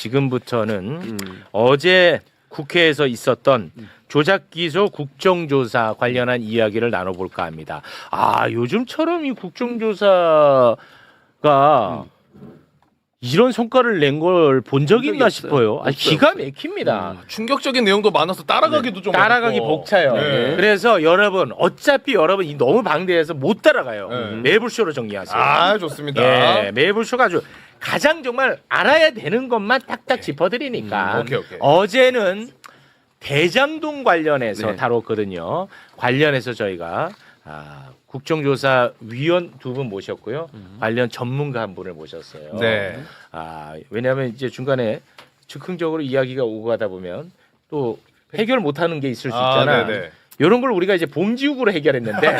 지금부터는 어제 국회에서 있었던 조작기소 국정조사 관련한 이야기를 나눠볼까 합니다. 아, 요즘처럼 이 국정조사가 이런 성과를 낸 걸 본 적이 있나 싶어요. 아, 기가 막힙니다. 충격적인 내용도 많아서 따라가기도 좀 따라가기 어렵고. 벅차요. 네. 그래서 여러분 어차피 여러분 너무 방대해서 못 따라가요. 매불쇼로 정리하세요. 아, 좋습니다. 예, 매불쇼가 아주 가장 정말 알아야 되는 것만 딱딱 짚어드리니까. 오케이. 어제는 대장동 관련해서 네. 다뤘거든요. 관련해서 저희가 국정조사 위원 두 분 모셨고요. 관련 전문가 한 분을 모셨어요. 네. 왜냐하면 이제 중간에 즉흥적으로 이야기가 오고 가다 보면 또 해결 못하는 게 있을 수 있잖아. 네네. 이런 걸 우리가 이제 봄지욱으로 해결했는데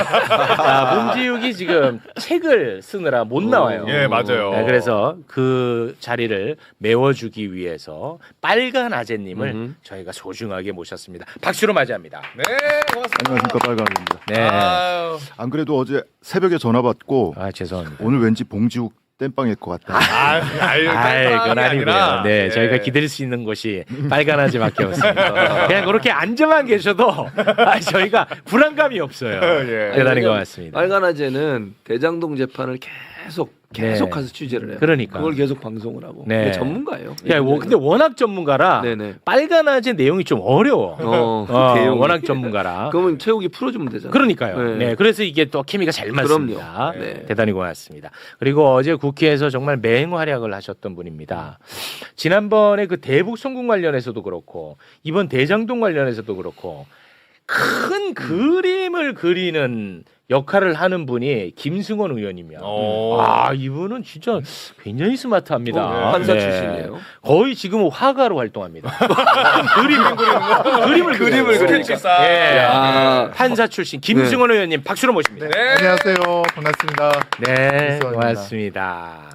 봄지욱이 지금 책을 쓰느라 못 나와요. 예, 맞아요. 네, 그래서 그 자리를 메워주기 위해서 빨간 아재님을 저희가 소중하게 모셨습니다. 박수로 맞이합니다. 네, 고맙습니다. 안녕하십니까, 빨간입니다. 네. 아유, 안 그래도 어제 새벽에 전화 받고 죄송합니다. 오늘 왠지 봉지욱 땜빵일 것 같다. 그건 아니고요. 네, 저희가 기다릴 수 있는 곳이 빨간 아재밖에 없습니다. 그냥 그렇게 앉아만 계셔도 저희가 불안감이 없어요. 예. 대단히 고맙습니다. 빨간아재는 대장동 재판을 계속 가서 취재를 해요. 그러니까. 그걸 계속 방송을 하고. 네. 전문가예요. 야, 근데 워낙 전문가라 네네. 빨간 아재 내용이 좀 어려워. 내용이. 워낙 전문가라. 그러면 최욱이 풀어주면 되잖아요. 그러니까요. 네. 네, 그래서 이게 또 케미가 잘 맞습니다. 그럼요. 네. 대단히 고맙습니다. 그리고 어제 국회에서 정말 맹활약을 하셨던 분입니다. 지난번에 그 대북 송금 관련해서도 그렇고 이번 대장동 관련해서도 그렇고 큰 그림을 그리는 역할을 하는 분이 김승원 의원이면 이분은 진짜 굉장히 스마트합니다. 판사 네. 출신이에요. 거의 지금은 화가로 활동합니다. 그림을 스케치사. 예. 판사 출신 김승원 의원님 박수로 모십니다. 네. 안녕하세요. 반갑습니다. 네, 김승원입니다. 고맙습니다.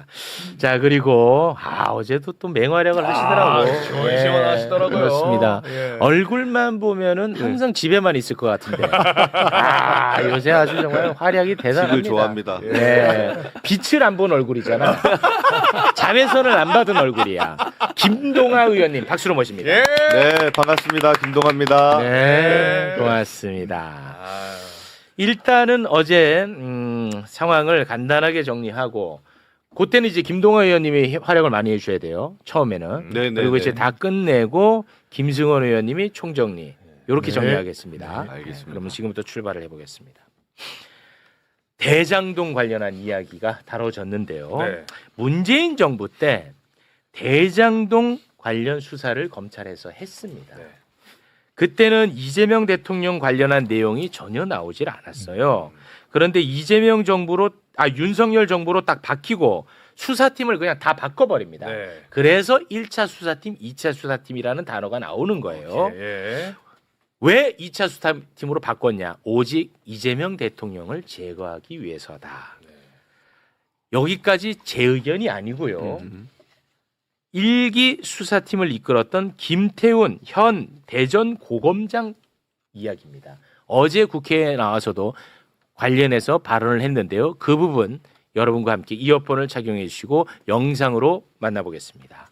자, 그리고 어제도 또 맹활약을 하시더라고. 시원하시더라고요. 그렇습니다. 예. 얼굴만 보면은 항상 집에만 있을 것 같은데. 요새 아주 정말 활약이 대단합니다. 집을 좋아합니다. 네. 빛을 안 본 얼굴이잖아. 자외선을 안 받은 얼굴이야. 김동아 의원님 박수로 모십니다. 예. 네, 반갑습니다. 김동아입니다. 네, 고맙습니다. 일단은 어제 상황을 간단하게 정리하고 그때는 이제 김동아 의원님이 활약을 많이 해주셔야 돼요. 처음에는. 그리고 이제 다 끝내고 김승원 의원님이 총정리. 이렇게 정리하겠습니다. 알겠습니다. 그러면 지금부터 출발을 해보겠습니다. 대장동 관련한 이야기가 다뤄졌는데요. 네. 문재인 정부 때 대장동 관련 수사를 검찰에서 했습니다. 네. 그때는 이재명 대통령 관련한 내용이 전혀 나오질 않았어요. 그런데 이재명 정부로 윤석열 정부로 딱 바뀌고 수사팀을 그냥 다 바꿔버립니다. 네. 그래서 1차 수사팀, 2차 수사팀이라는 단어가 나오는 거예요. 예. 왜 2차 수사팀으로 바꿨냐? 오직 이재명 대통령을 제거하기 위해서다. 여기까지 제 의견이 아니고요. 1기 수사팀을 이끌었던 김태훈 현 대전고검장 이야기입니다. 어제 국회에 나와서도 관련해서 발언을 했는데요. 그 부분 여러분과 함께 이어폰을 착용해 주시고 영상으로 만나보겠습니다.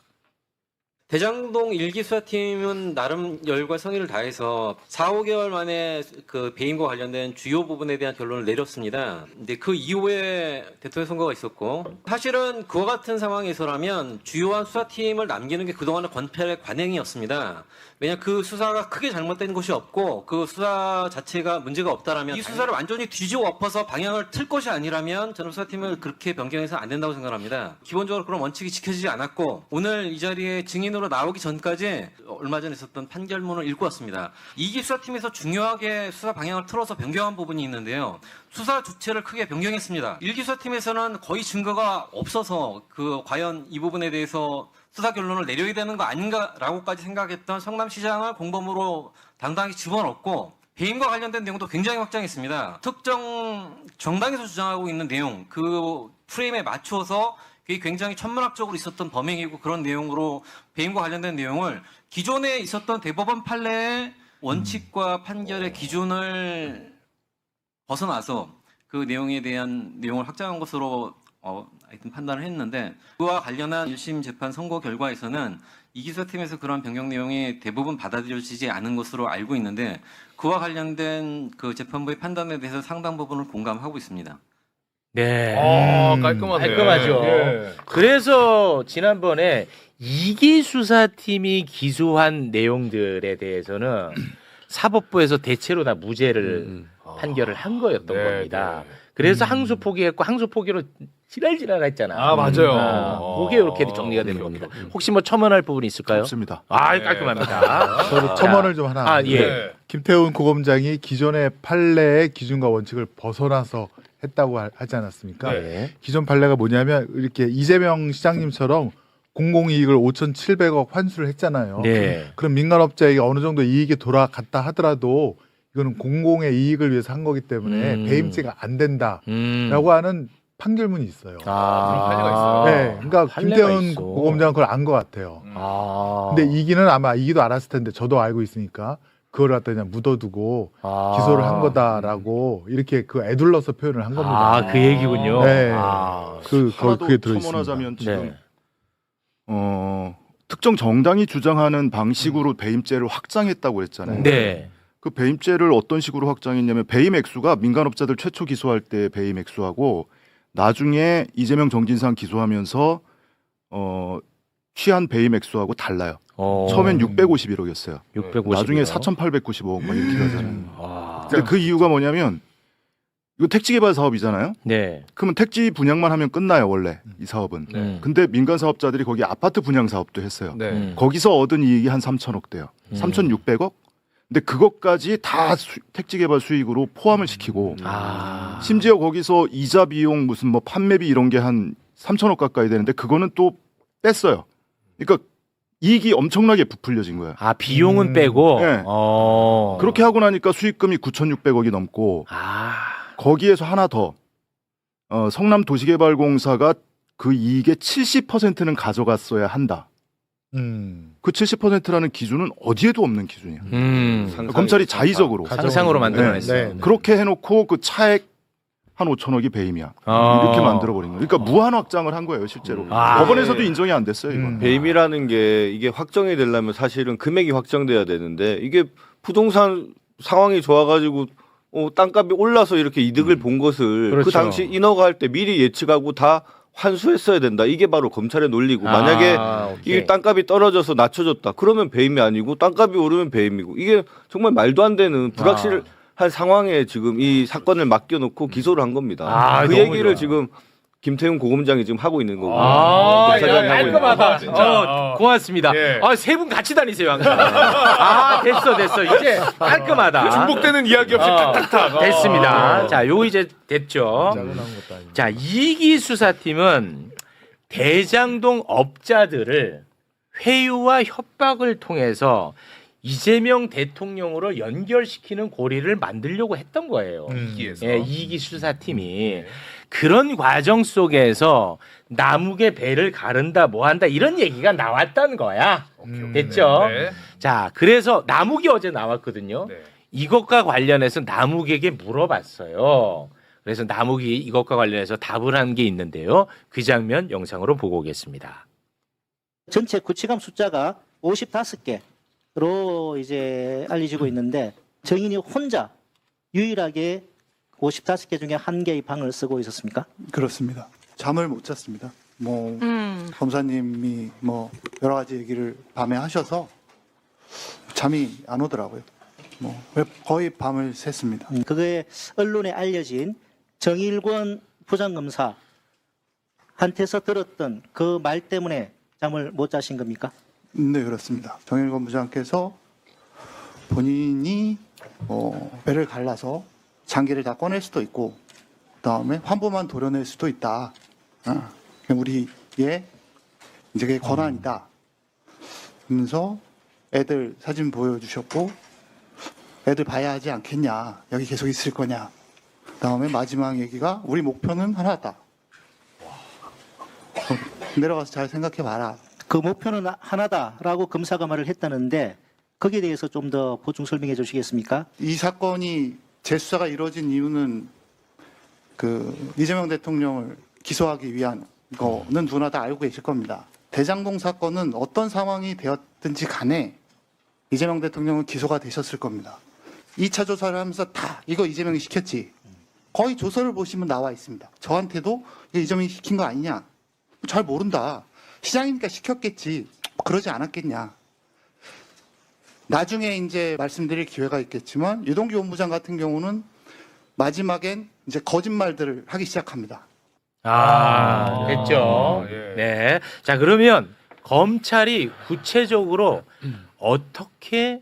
대장동 1기 수사팀은 나름 열과 성의를 다해서 4, 5개월 만에 그 배임과 관련된 주요 부분에 대한 결론을 내렸습니다. 근데 그 이후에 대통령 선거가 있었고 사실은 그와 같은 상황에서라면 주요한 수사팀을 남기는 게 그동안의 권찰의 관행이었습니다. 왜냐 그 수사가 크게 잘못된 것이 없고 그 수사 자체가 문제가 없다라면 이 수사를 완전히 뒤집어 엎어서 방향을 틀 것이 아니라면 저는 수사팀을 그렇게 변경해서 안 된다고 생각합니다. 기본적으로 그런 원칙이 지켜지지 않았고 오늘 이 자리에 증인으로 나오기 전까지 얼마 전에 있었던 판결문을 읽고 왔습니다. 2기 수사팀에서 중요하게 수사 방향을 틀어서 변경한 부분이 있는데요. 수사 주체를 크게 변경했습니다. 1기 수사팀에서는 거의 증거가 없어서 과연 이 부분에 대해서 수사 결론을 내려야 되는 거 아닌가라고까지 생각했던 성남시장을 공범으로 당당히 집어넣고 배임과 관련된 내용도 굉장히 확장했습니다. 특정 정당에서 주장하고 있는 내용, 그 프레임에 맞춰서 그게 굉장히 천문학적으로 있었던 범행이고 그런 내용으로 배임과 관련된 내용을 기존에 있었던 대법원 판례의 원칙과 판결의 기준을 벗어나서 그 내용에 대한 내용을 확장한 것으로 하여튼 판단을 했는데 그와 관련한 1심 재판 선고 결과에서는 이기수사팀에서 그런 변경 내용이 대부분 받아들여지지 않은 것으로 알고 있는데 그와 관련된 그 재판부의 판단에 대해서 상당 부분을 공감하고 있습니다. 네. 깔끔하네. 깔끔하죠. 예. 그래서 지난번에 이기 수사팀이 기소한 내용들에 대해서는 사법부에서 대체로 다 무죄를 판결을 한 거였던 네, 겁니다. 네. 그래서 항소 포기했고 항소 포기로 지랄지랄했잖아. 아, 맞아요. 그게 이렇게 정리가 되는 겁니다. 혹시 뭐 첨언할 부분이 있을까요? 없습니다. 아, 네. 깔끔합니다. 저도 첨언을 좀 하나. 아, 예. 네. 김태훈 고검장이 기존의 판례의 기준과 원칙을 벗어나서 했다고 하지 않았습니까? 네. 기존 판례가 뭐냐면 이렇게 이재명 시장님처럼 공공이익을 5,700억 환수를 했잖아요. 네. 그럼 민간업자에게 어느 정도 이익이 돌아갔다 하더라도 이거는 공공의 이익을 위해서 한 거기 때문에 배임죄가 안 된다라고 하는 판결문이 있어요. 판례가 있어요. 네, 그러니까 판례가 김태훈 있어. 고검장은 그걸 안 것 같아요. 아. 근데 이기는 아마 이기도 알았을 텐데 저도 알고 있으니까 그걸 갖다 그냥 묻어두고 기소를 한 거다라고 이렇게 그 애둘러서 표현을 한 겁니다. 아, 그 얘기군요. 네. 아. 하나 그게 더 들어있습니다. 첨언하자면 지금 네. 특정 정당이 주장하는 방식으로 배임죄를 확장했다고 했잖아요. 네. 그 배임죄를 어떤 식으로 확장했냐면 배임 액수가 민간업자들 최초 기소할 때 배임 액수하고 나중에 이재명 정진상 기소하면서 취한 배임 액수하고 달라요. 처음엔 651억이었어요. 650. 나중에 4,895억 막 이렇게 가잖아요. 아. 근데 그 이유가 뭐냐면 이거 택지 개발 사업이잖아요. 네. 그러면 택지 분양만 하면 끝나요 원래 이 사업은. 음. 근데 민간 사업자들이 거기 아파트 분양 사업도 했어요. 네. 거기서 얻은 이익이 한 3천억 돼요. 3,600억. 근데 그것까지 다 택지 개발 수익으로 포함을 시키고 아. 심지어 거기서 이자 비용 무슨 뭐 판매비 이런 게 한 3천억 가까이 되는데 그거는 또 뺐어요. 그러니까 이익이 엄청나게 부풀려진 거예요. 아, 비용은 빼고. 네. 그렇게 하고 나니까 수익금이 9,600억이 넘고 아. 거기에서 하나 더 성남도시개발공사가 그 이익의 70%는 가져갔어야 한다. 그 70%라는 기준은 어디에도 없는 기준이에요. 검찰이 자의적으로 상상으로 만들어냈어요. 네. 그렇게 해놓고 그 차액 한 5천억이 배임이야. 이렇게 만들어버린 거예요. 그러니까 무한 확장을 한 거예요, 실제로. 아. 법원에서도 인정이 안 됐어요, 이건. 배임이라는 게 이게 확정이 되려면 사실은 금액이 확정돼야 되는데 이게 부동산 상황이 좋아가지고 땅값이 올라서 이렇게 이득을 본 것을 그렇죠. 그 당시 인허가 할 때 미리 예측하고 다 환수했어야 된다. 이게 바로 검찰의 논리고 만약에 오케이. 이 땅값이 떨어져서 낮춰졌다. 그러면 배임이 아니고 땅값이 오르면 배임이고 이게 정말 말도 안 되는 불확실한 상황에 지금 이 사건을 맡겨놓고 기소를 한 겁니다. 아, 그 너무 얘기를 좋아. 지금 김태훈 고검장이 지금 하고 있는 거고. 아, 검사장이 하고 있는 깔끔하다. 거고. 진짜. 고맙습니다. 예. 아, 세 분 같이 다니세요, 항상. 아, 됐어. 이제 깔끔하다. 중복되는 이야기 없이 탁탁탁. 됐습니다. 자, 요 이제 됐죠. 자, 이기 수사팀은 대장동 업자들을 회유와 협박을 통해서 이재명 대통령으로 연결시키는 고리를 만들려고 했던 거예요. 이기에서. 예, 이기 수사팀이 그런 과정 속에서 남욱의 배를 가른다, 뭐한다 이런 얘기가 나왔다는 거야. 됐죠? 네. 자, 그래서 남욱이 어제 나왔거든요. 네. 이것과 관련해서 남욱에게 물어봤어요. 그래서 남욱이 이것과 관련해서 답을 한 게 있는데요. 그 장면 영상으로 보고 오겠습니다. 전체 구치감 숫자가 55개로 이제 알려지고 있는데 정인이 혼자 유일하게 55개 중에 한 개의 방을 쓰고 있었습니까? 그렇습니다. 잠을 못 잤습니다. 검사님이 여러 가지 얘기를 밤에 하셔서 잠이 안 오더라고요. 거의 밤을 샜습니다. 그게 언론에 알려진 정일권 부장검사한테서 들었던 그 말 때문에 잠을 못 자신 겁니까? 네, 그렇습니다. 정일권 부장께서 본인이 배를 갈라서 장기를 다 꺼낼 수도 있고 그다음에 환부만 도려낼 수도 있다. 우리의 이제 그게 권한이다. 그러면서 애들 사진 보여주셨고 애들 봐야 하지 않겠냐. 여기 계속 있을 거냐. 그다음에 마지막 얘기가 우리 목표는 하나다. 내려가서 잘 생각해 봐라. 그 목표는 하나다라고 검사가 말을 했다는데 거기에 대해서 좀 더 보충 설명해 주시겠습니까? 이 사건이 재수사가 이루어진 이유는 그 이재명 대통령을 기소하기 위한 거는 누구나 다 알고 계실 겁니다. 대장동 사건은 어떤 상황이 되었든지 간에 이재명 대통령은 기소가 되셨을 겁니다. 2차 조사를 하면서 다 이거 이재명이 시켰지. 거의 조서를 보시면 나와 있습니다. 저한테도 이거 이재명이 시킨 거 아니냐. 잘 모른다. 시장이니까 시켰겠지. 그러지 않았겠냐. 나중에 이제 말씀드릴 기회가 있겠지만 유동규 본부장 같은 경우는 마지막엔 이제 거짓말들을 하기 시작합니다. 됐죠. 예. 네. 자, 그러면 검찰이 구체적으로 어떻게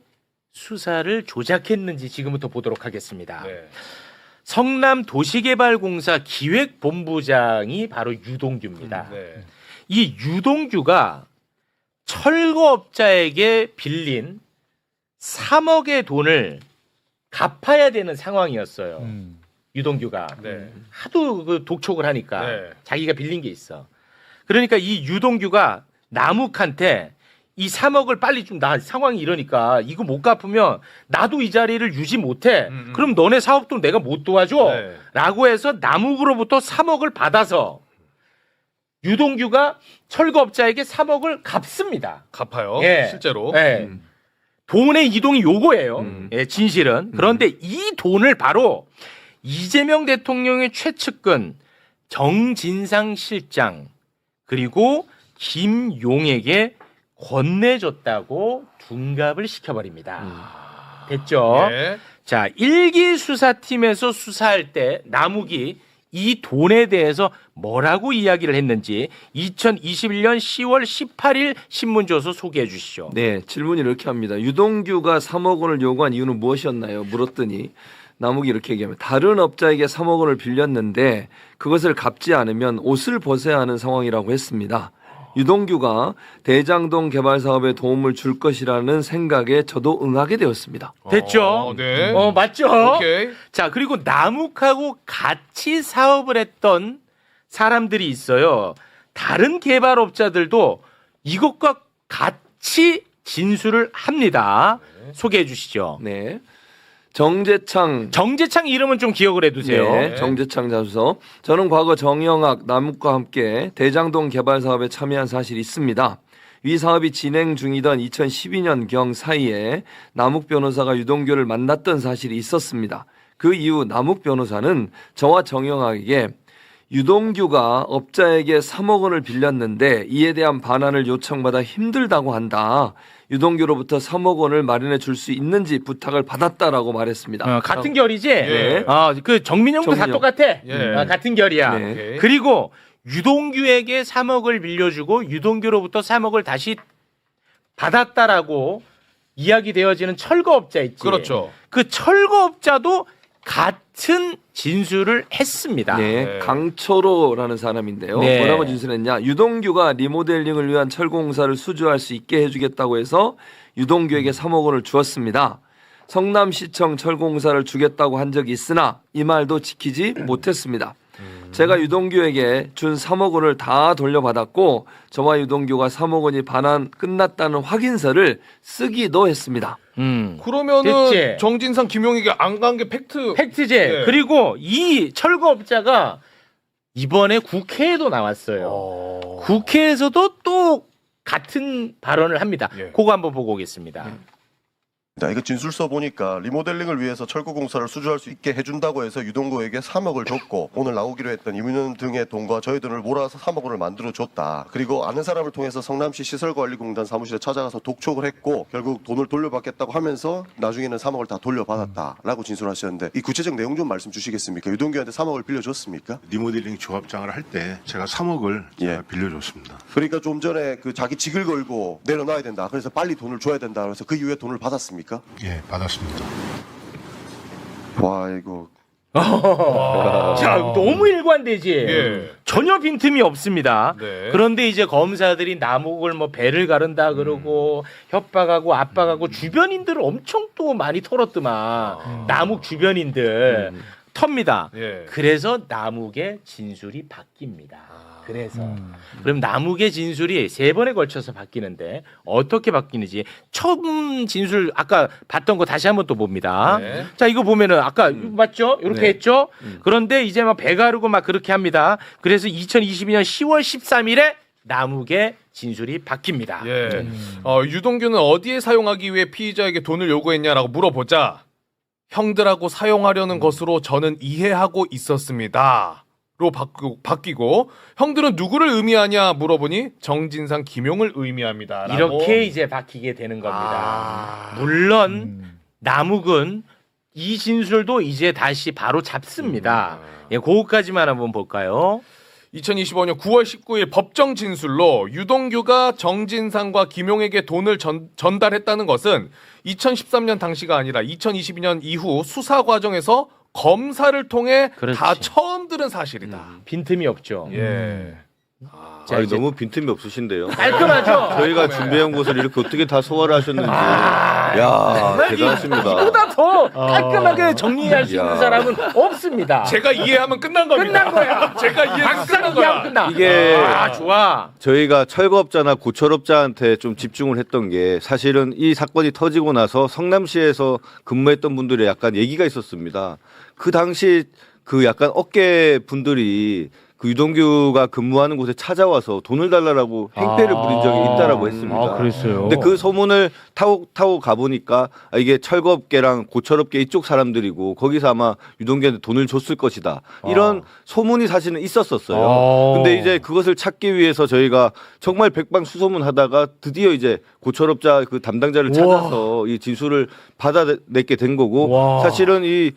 수사를 조작했는지 지금부터 보도록 하겠습니다. 네. 성남도시개발공사 기획본부장이 바로 유동규입니다. 네. 이 유동규가 철거업자에게 빌린 3억의 돈을 갚아야 되는 상황이었어요. 유동규가 네. 하도 그 독촉을 하니까 네. 자기가 빌린 게 있어. 그러니까 이 유동규가 남욱한테 이 3억을 빨리 좀 나 상황이 이러니까 이거 못 갚으면 나도 이 자리를 유지 못해. 그럼 너네 사업도 내가 못 도와줘. 네. 라고 해서 남욱으로부터 3억을 받아서 유동규가 철거업자에게 3억을 갚습니다. 갚아요. 예. 실제로. 예. 돈의 이동이 요거예요. 예, 진실은. 그런데 이 돈을 바로 이재명 대통령의 최측근 정진상 실장 그리고 김용에게 건네줬다고 둔갑을 시켜버립니다. 됐죠? 네. 자, 1기 수사팀에서 수사할 때 남욱이 이 돈에 대해서 뭐라고 이야기를 했는지 2021년 10월 18일 신문조서 소개해 주시죠. 네, 질문이 이렇게 합니다. 유동규가 3억 원을 요구한 이유는 무엇이었나요? 물었더니 남욱이 이렇게 얘기합니다. 다른 업자에게 3억 원을 빌렸는데 그것을 갚지 않으면 옷을 벗어야 하는 상황이라고 했습니다. 유동규가 대장동 개발 사업에 도움을 줄 것이라는 생각에 저도 응하게 되었습니다. 됐죠? 네. 맞죠? 오케이. 자, 그리고 남욱하고 같이 사업을 했던 사람들이 있어요. 다른 개발업자들도 이것과 같이 진술을 합니다. 소개해 주시죠. 네. 정재창 이름은 좀 기억을 해두세요. 네, 정재창 자수서. 저는 과거 정영학, 남욱과 함께 대장동 개발 사업에 참여한 사실이 있습니다. 이 사업이 진행 중이던 2012년경 사이에 남욱 변호사가 유동규를 만났던 사실이 있었습니다. 그 이후 남욱 변호사는 저와 정영학에게 유동규가 업자에게 3억 원을 빌렸는데 이에 대한 반환을 요청받아 힘들다고 한다. 유동규로부터 3억 원을 마련해 줄 수 있는지 부탁을 받았다라고 말했습니다. 같은 결이지? 예. 그 정민영도 다 정민영. 똑같아. 예. 같은 결이야. 네. 오케이. 그리고 유동규에게 3억을 빌려주고 유동규로부터 3억을 다시 받았다라고 이야기되어지는 철거업자 있지. 그렇죠. 그 철거업자도 같은 진술을 했습니다. 네, 네. 강철호라는 사람인데요. 네. 뭐라고 진술했냐? 유동규가 리모델링을 위한 철공사를 수주할 수 있게 해주겠다고 해서 유동규에게 3억 원을 주었습니다. 성남시청 철공사를 주겠다고 한 적이 있으나 이 말도 지키지 못했습니다. 제가 유동규에게 준 3억 원을 다 돌려받았고 저와 유동규가 3억 원이 반환 끝났다는 확인서를 쓰기도 했습니다. 그러면은 됐지? 정진상 김용익이 안 간 게 팩트. 팩트제. 네. 그리고 이 철거업자가 이번에 국회에도 나왔어요. 국회에서도 또 같은 발언을 합니다. 예. 그거 한번 보고 오겠습니다. 이거 진술서 보니까 리모델링을 위해서 철거공사를 수주할 수 있게 해준다고 해서 유동구에게 3억을 줬고 오늘 나오기로 했던 이민원 등의 돈과 저희 돈을 몰아서 3억 원을 만들어줬다. 그리고 아는 사람을 통해서 성남시 시설관리공단 사무실에 찾아가서 독촉을 했고 결국 돈을 돌려받겠다고 하면서 나중에는 3억을 다 돌려받았다라고 진술하셨는데 이 구체적 내용 좀 말씀 주시겠습니까? 유동규한테 3억을 빌려줬습니까? 리모델링 조합장을 할 때 제가 3억을 예. 빌려줬습니다. 그러니까 좀 전에 그 자기 직을 걸고 내려놔야 된다. 그래서 빨리 돈을 줘야 된다. 그래서 그 이후에 돈을 받았습니까? 예, 받았습니다. 와 이거 자, 너무 일관되지. 예. 전혀 빈틈이 없습니다. 네. 그런데 이제 검사들이 남욱을 뭐 배를 가른다 그러고 협박하고 압박하고 주변인들을 엄청 또 많이 털었더만. 남욱 주변인들 텁니다. 예. 그래서 남욱의 진술이 바뀝니다. 그래서 그럼 남욱의 진술이 3번에 걸쳐서 바뀌는데 어떻게 바뀌는지 처음 진술 아까 봤던 거 다시 한번 또 봅니다. 네. 자 이거 보면은 아까 맞죠? 이렇게 네. 했죠? 그런데 이제 막 배 가르고 막 그렇게 합니다. 그래서 2022년 10월 13일에 남욱의 진술이 바뀝니다. 예. 유동규는 어디에 사용하기 위해 피의자에게 돈을 요구했냐라고 물어보자 형들하고 사용하려는 것으로 저는 이해하고 있었습니다. 로 바뀌고 형들은 누구를 의미하냐 물어보니 정진상, 김용을 의미합니다. 이렇게 이제 바뀌게 되는 겁니다. 물론 남욱은 이 진술도 이제 다시 바로 잡습니다. 예, 그거까지만 한번 볼까요? 2025년 9월 19일 법정 진술로 유동규가 정진상과 김용에게 돈을 전달했다는 것은 2013년 당시가 아니라 2022년 이후 수사 과정에서 검사를 통해 그렇지. 다 처음 들은 사실이다. 빈틈이 없죠. 예. 자, 아니, 이제 너무 빈틈이 없으신데요. 깔끔하죠? 저희가 준비한 것을 이렇게 어떻게 다 소화를 하셨는지. 야, 대단하십니다. 이보다 더 깔끔하게 정리할 수 있는 야. 사람은 없습니다. 제가 이해하면 끝난 겁니다. 끝난 거야. 제가 이해하면 막상 끝난 이해하면 거야. 끝나. 이게 좋아. 저희가 철거업자나 고철업자한테 좀 집중을 했던 게 사실은 이 사건이 터지고 나서 성남시에서 근무했던 분들의 약간 얘기가 있었습니다. 그 당시 그 약간 업계 분들이 그 유동규가 근무하는 곳에 찾아와서 돈을 달라고 행패를 부린 적이 있다라고 했습니다. 그랬어요. 근데 그 소문을 타고 가보니까 이게 철거업계랑 고철업계 이쪽 사람들이고 거기서 아마 유동규한테 돈을 줬을 것이다. 이런 소문이 사실은 있었었어요. 근데 이제 그것을 찾기 위해서 저희가 정말 백방수소문하다가 드디어 이제 고철업자 그 담당자를 찾아서 이 진술을 받아내게 된 거고 사실은 이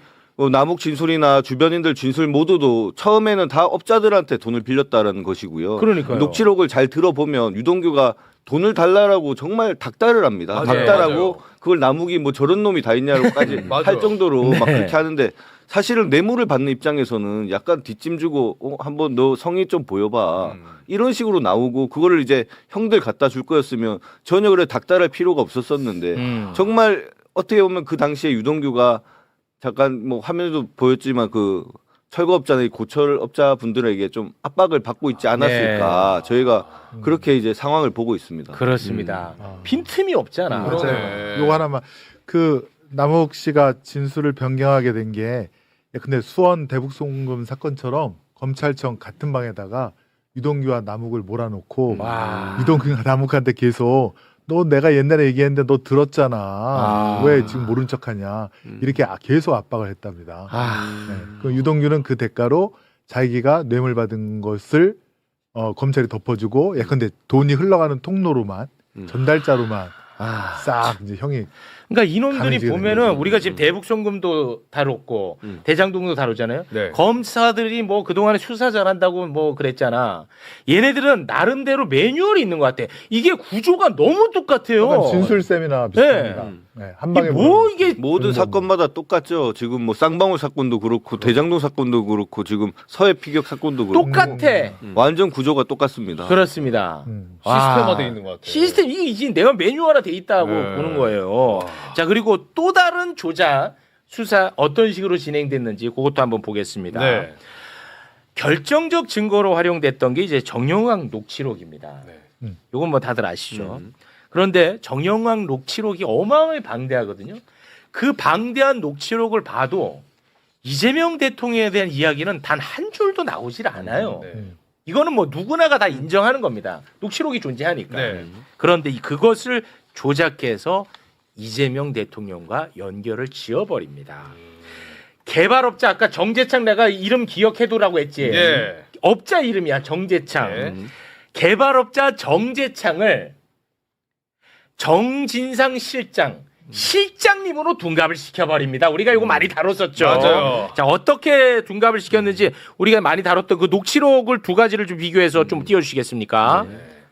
남욱 진술이나 주변인들 진술 모두도 처음에는 다 업자들한테 돈을 빌렸다라는 것이고요. 그러니까요. 녹취록을 잘 들어보면 유동규가 돈을 달라라고 정말 닥달을 합니다. 맞아요. 닥달하고 맞아요. 그걸 남욱이 뭐 저런 놈이 다 있냐고까지 맞아요. 할 정도로 막 네. 그렇게 하는데 사실은 뇌물을 받는 입장에서는 약간 뒷짐 주고 한번 너 성의 좀 보여봐. 이런 식으로 나오고 그거를 이제 형들 갖다 줄 거였으면 전혀 그래 닥달할 필요가 없었었는데 정말 어떻게 보면 그 당시에 유동규가 잠깐 뭐 화면에도 보였지만 그 철거업자나 고철업자 분들에게 좀 압박을 받고 있지 않았을까 저희가 그렇게 이제 상황을 보고 있습니다. 그렇습니다. 빈틈이 없잖아. 그러네. 요거 하나만 그 남욱 씨가 진술을 변경하게 된 게 근데 수원 대북송금 사건처럼 검찰청 같은 방에다가 유동규와 남욱을 몰아놓고 유동규가 남욱한테 계속 너 내가 옛날에 얘기했는데 너 들었잖아. 왜 지금 모른 척하냐. 이렇게 계속 압박을 했답니다. 네. 그 유동규는 그 대가로 자기가 뇌물 받은 것을 검찰이 덮어주고 예컨대 돈이 흘러가는 통로로만 전달자로만 싹 이제 형이 그러니까 이놈들이 가능지가 보면은 된 거죠. 우리가 지금 대북송금도 다뤘고 대장동도 다루잖아요. 네. 검사들이 뭐 그동안에 수사 잘한다고 뭐 그랬잖아. 얘네들은 나름대로 매뉴얼이 있는 것 같아. 이게 구조가 너무 똑같아요. 약간 진술 세미나 비슷합니다. 네. 한 방에 뭐 이게 모든 사건마다 똑같죠. 지금 뭐 쌍방울 사건도 그렇고 대장동 사건도 그렇고 지금 서해 피격 사건도 그렇고 똑같아. 완전 구조가 똑같습니다. 그렇습니다. 시스템화돼 있는 것 같아요. 시스템 이게 이제 내가 매뉴얼화 돼 있다고 보는 거예요. 자 그리고 또 다른 조작 수사 어떤 식으로 진행됐는지 그것도 한번 보겠습니다. 네. 결정적 증거로 활용됐던 게 이제 정영학 녹취록입니다. 이건 뭐 다들 아시죠? 그런데 정영학 녹취록이 어마어마하게 방대하거든요. 그 방대한 녹취록을 봐도 이재명 대통령에 대한 이야기는 단 한 줄도 나오질 않아요. 이거는 뭐 누구나가 다 인정하는 겁니다. 녹취록이 존재하니까. 네. 그런데 그것을 조작해서 이재명 대통령과 연결을 지어버립니다. 개발업자 아까 정재창 내가 이름 기억해두라고 했지. 예. 업자 이름이야 정재창. 네. 개발업자 정재창을 정진상 실장님으로 둔갑을 시켜버립니다. 우리가 이거 많이 다뤘었죠. 맞아요. 자 어떻게 둔갑을 시켰는지 우리가 많이 다뤘던 그 녹취록을 두 가지를 좀 비교해서 좀 띄워주시겠습니까?